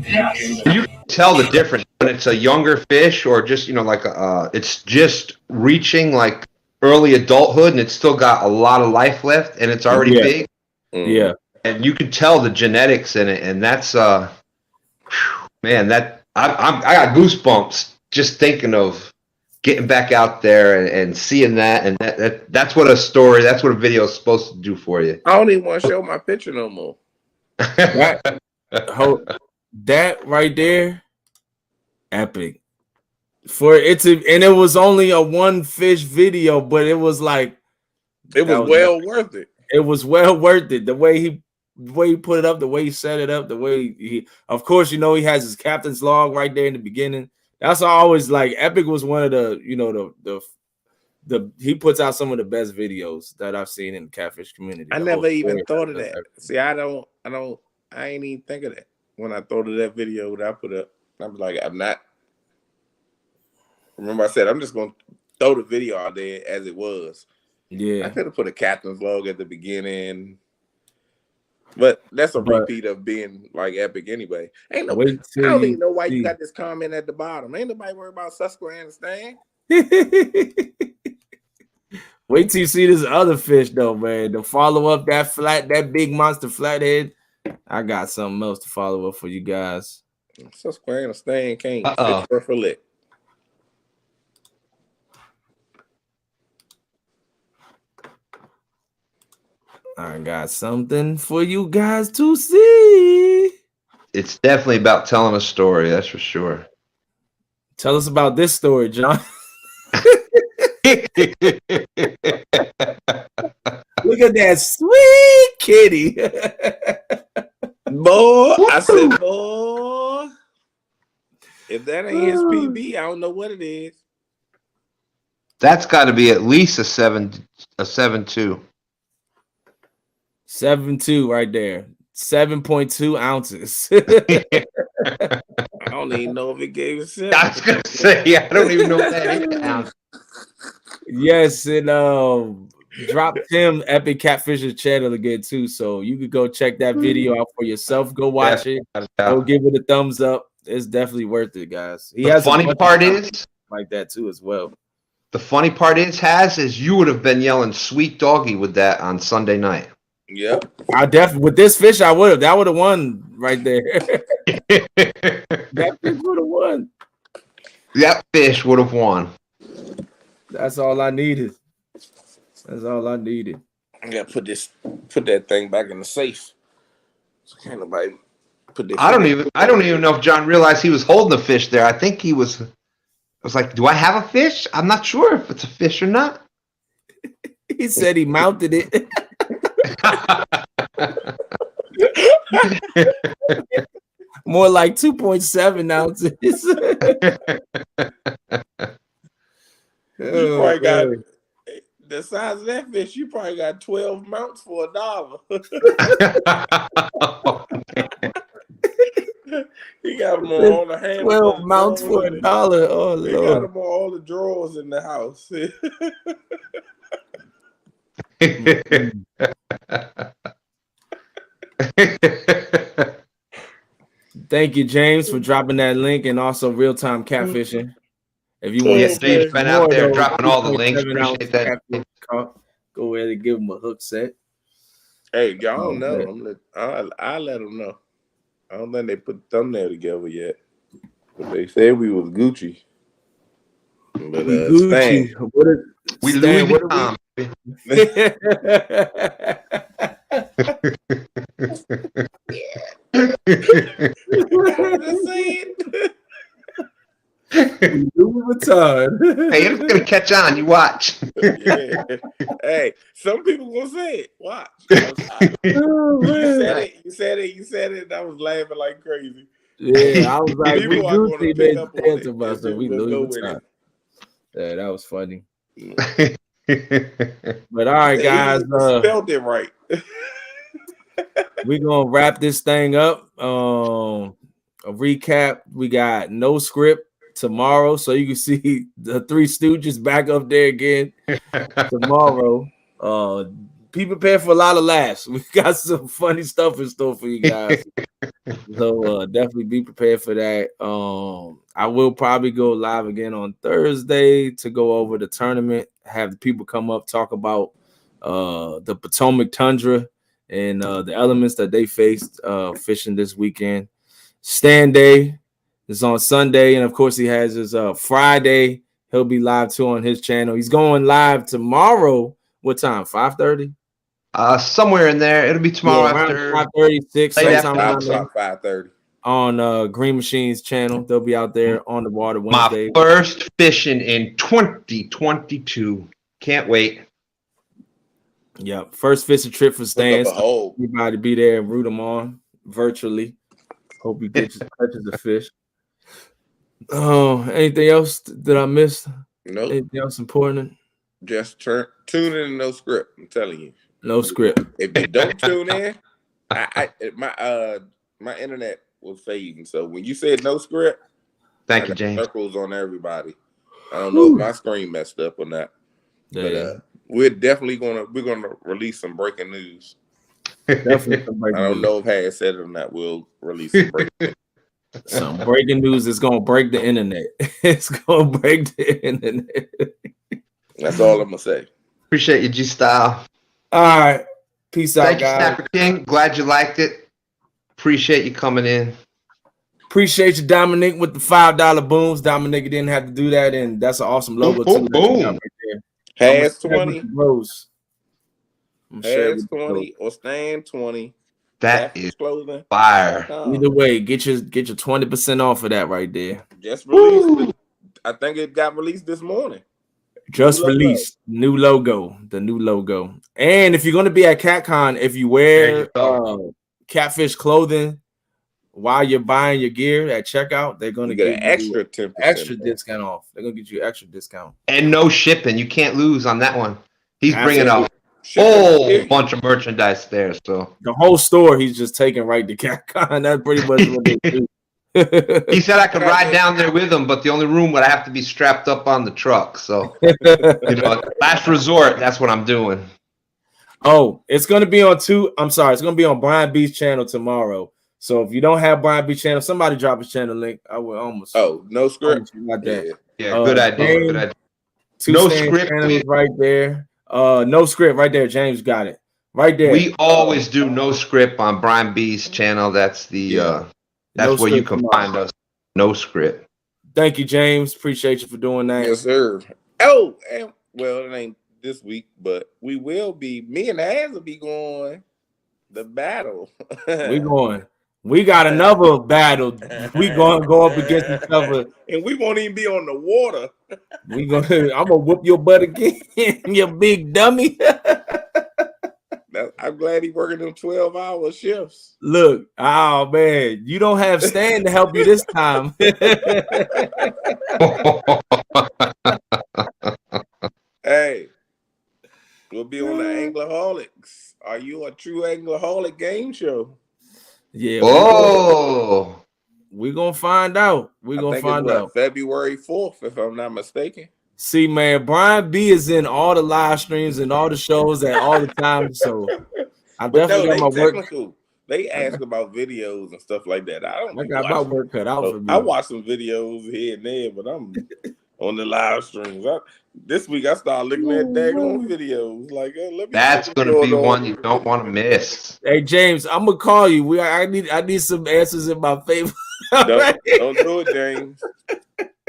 Yes. You can tell the difference when it's a younger fish or just it's just reaching like early adulthood and it's still got a lot of life left and it's already big. Yeah, and you can tell the genetics in it, and that's man, that I got goosebumps just thinking of getting back out there and seeing that, and that's what a video is supposed to do for you. I don't even want to show my picture no more. That right there, epic. And it was only a one fish video, but it was like it was well worth it. It was well worth it. The way he put it up, the way he set it up, the way he, of course, he has his captain's log right there in the beginning. That's always like Epic was one of the he puts out some of the best videos that I've seen in the catfish community. I never even thought of that. See, I ain't even think of that when I thought of that video that I put up. I was like, remember I said I'm just gonna throw the video out there as it was. Yeah, I could have put a captain's log at the beginning, but that's a repeat of being like Epic anyway. I don't even know why you got this comment at the bottom. Ain't nobody worried about Susquehanna staying. Wait till you see this other fish though, man. To follow up that big monster flathead, I got something else to follow up for you guys. Susquehanna staying can't fish for lick. I got something for you guys to see. It's definitely about telling a story, that's for sure. Tell us about this story, John. Look at that sweet kitty. Boy, I said, boy, if that ain't his PB, I don't know what it is. That's got to be at least a 7.2. 7.2 right there. 7.2 ounces. I don't even know if it gave a 7. I was gonna say, I don't even know what that is. Ounce. Yes, and drop Tim Epic Catfish's channel again too, so you could go check that video out for yourself. Go watch it. Go give it a thumbs up. It's definitely worth it, guys. The funny part is like that too as well. The funny part is you would have been yelling "sweet doggy" with that on Sunday night. Yep. I definitely with this fish I would have. That would have won right there. That fish would have won. That fish would have won. That's all I needed. That's all I needed. I gotta put that thing back in the safe. So can't nobody I don't even know if John realized he was holding the fish there. I think he was. I was like, do I have a fish? I'm not sure if it's a fish or not. He said he mounted it. More like 2.7 ounces. You probably got the size of that fish. You probably got 12 mounts for $1. He got them on all the handles. 12 mounts for $1. Oh, Lord. He got them on all the drawers in the house. Thank you, James, for dropping that link and also real-time catfishing. If you want to James been out there dropping all the links. Appreciate that. Go ahead and give him a hook set. Hey, y'all don't know. I let them know. I don't think they put the thumbnail together yet. But they said we was Gucci. But Gucci. Stan. We Louis Vuitton. Louis Vuitton. Hey, it's gonna catch on. You watch. Yeah. Hey, some people gonna say it. Watch. You said it. And I was laughing like crazy. Yeah, I was like, people are going to pick up on it. We Louis Vuitton. Yeah, that was funny. But all right, guys, spelled it right. We're gonna wrap this thing up. A recap: we got no script tomorrow, so you can see the Three Stooges back up there again tomorrow. Be prepared for a lot of laughs. We got some funny stuff in store for you guys, so definitely be prepared for that. I will probably go live again on Thursday to go over the tournament, have the people come up, talk about the Potomac Tundra and the elements that they faced fishing this weekend. Stand Day is on Sunday, and of course he has his Friday. He'll be live too on his channel. He's going live tomorrow. What time? 5:30? Somewhere in there. It'll be tomorrow after 5:36. Sometime around 5:30 on Green Machine's channel. They'll be out there on the water Wednesday. My first fishing in 2022. Can't wait. Yeah, first fishing trip for Stan. Everybody be there and root them on virtually. Hope you catches a fish. Oh, anything else that I missed? No. Anything else important? Just tune in, no script. I'm telling you, no script. If you don't tune in, my internet was fading. So when you said no script, thank you, James. Circles on everybody. I don't know if my screen messed up or not, but we're definitely gonna release some breaking news. Definitely some breaking I don't news. know if Had said it or not. We'll release some breaking news. Some breaking news is gonna break the internet. It's gonna break the internet. That's all I'm gonna say. Appreciate you, G Style. All right, peace out, Thank you, guys. Snapper King. Glad you liked it. Appreciate you coming in. Appreciate you, Dominic, with the $5 booms. Dominic didn't have to do that, and that's an awesome logo too. Boom. Has 20. Has 20 or stand 20. That is clothing. Fire. Either way, get your 20% off of that right there. Just released. I think it got released this morning. Just released new logo, the new logo. And if you're going to be at CatCon, if you wear catfish clothing while you're buying your gear at checkout, they're going to get an extra 10% extra discount off. They're going to get you extra discount and no shipping. You can't lose on that one. He's bringing a whole bunch of merchandise there. So the whole store he's just taking right to CatCon. That's pretty much what they do. He said I could ride down there with him, but the only room would have to be strapped up on the truck. So, last resort, that's what I'm doing. Oh, it's going to be on it's going to be on Brian B's channel tomorrow. So if you don't have Brian B's channel, somebody drop his channel link. I would almost. Oh, no script. Like that. Yeah, good idea. Good idea. No script right there. No script right there. James got it right there. We always do no script on Brian B's channel. That's the that's where you can find us. No script. Thank you, James. Appreciate you for doing that. Yes, sir. Oh, and well, it ain't this week, but we will be. Me and Az will be going the battle. We going We got another battle. We gonna go up against each other, and we won't even be on the water. I'm gonna whoop your butt again, you big dummy. I'm glad he working them 12-hour shifts. Look, oh man, you don't have Stan to help you this time. Hey, we'll be on the Anglaholics. Are you a true Anglaholic game show? Yeah. Oh, we're gonna find out. We're gonna find out. February 4th, if I'm not mistaken. See, man, Brian B is in all the live streams and all the shows at all the time. So I definitely got my technical. Work. They ask about videos and stuff like that. I got my work cut out for me. I watch some videos here and there, but I'm on the live streams. This week I started looking at daggone videos. Like, let me. That's going to be one you don't want to miss. Hey James, I'm gonna call you. I need some answers in my favor. Don't do it, James.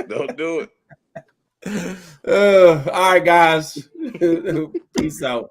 Don't do it. All right, guys. Peace out.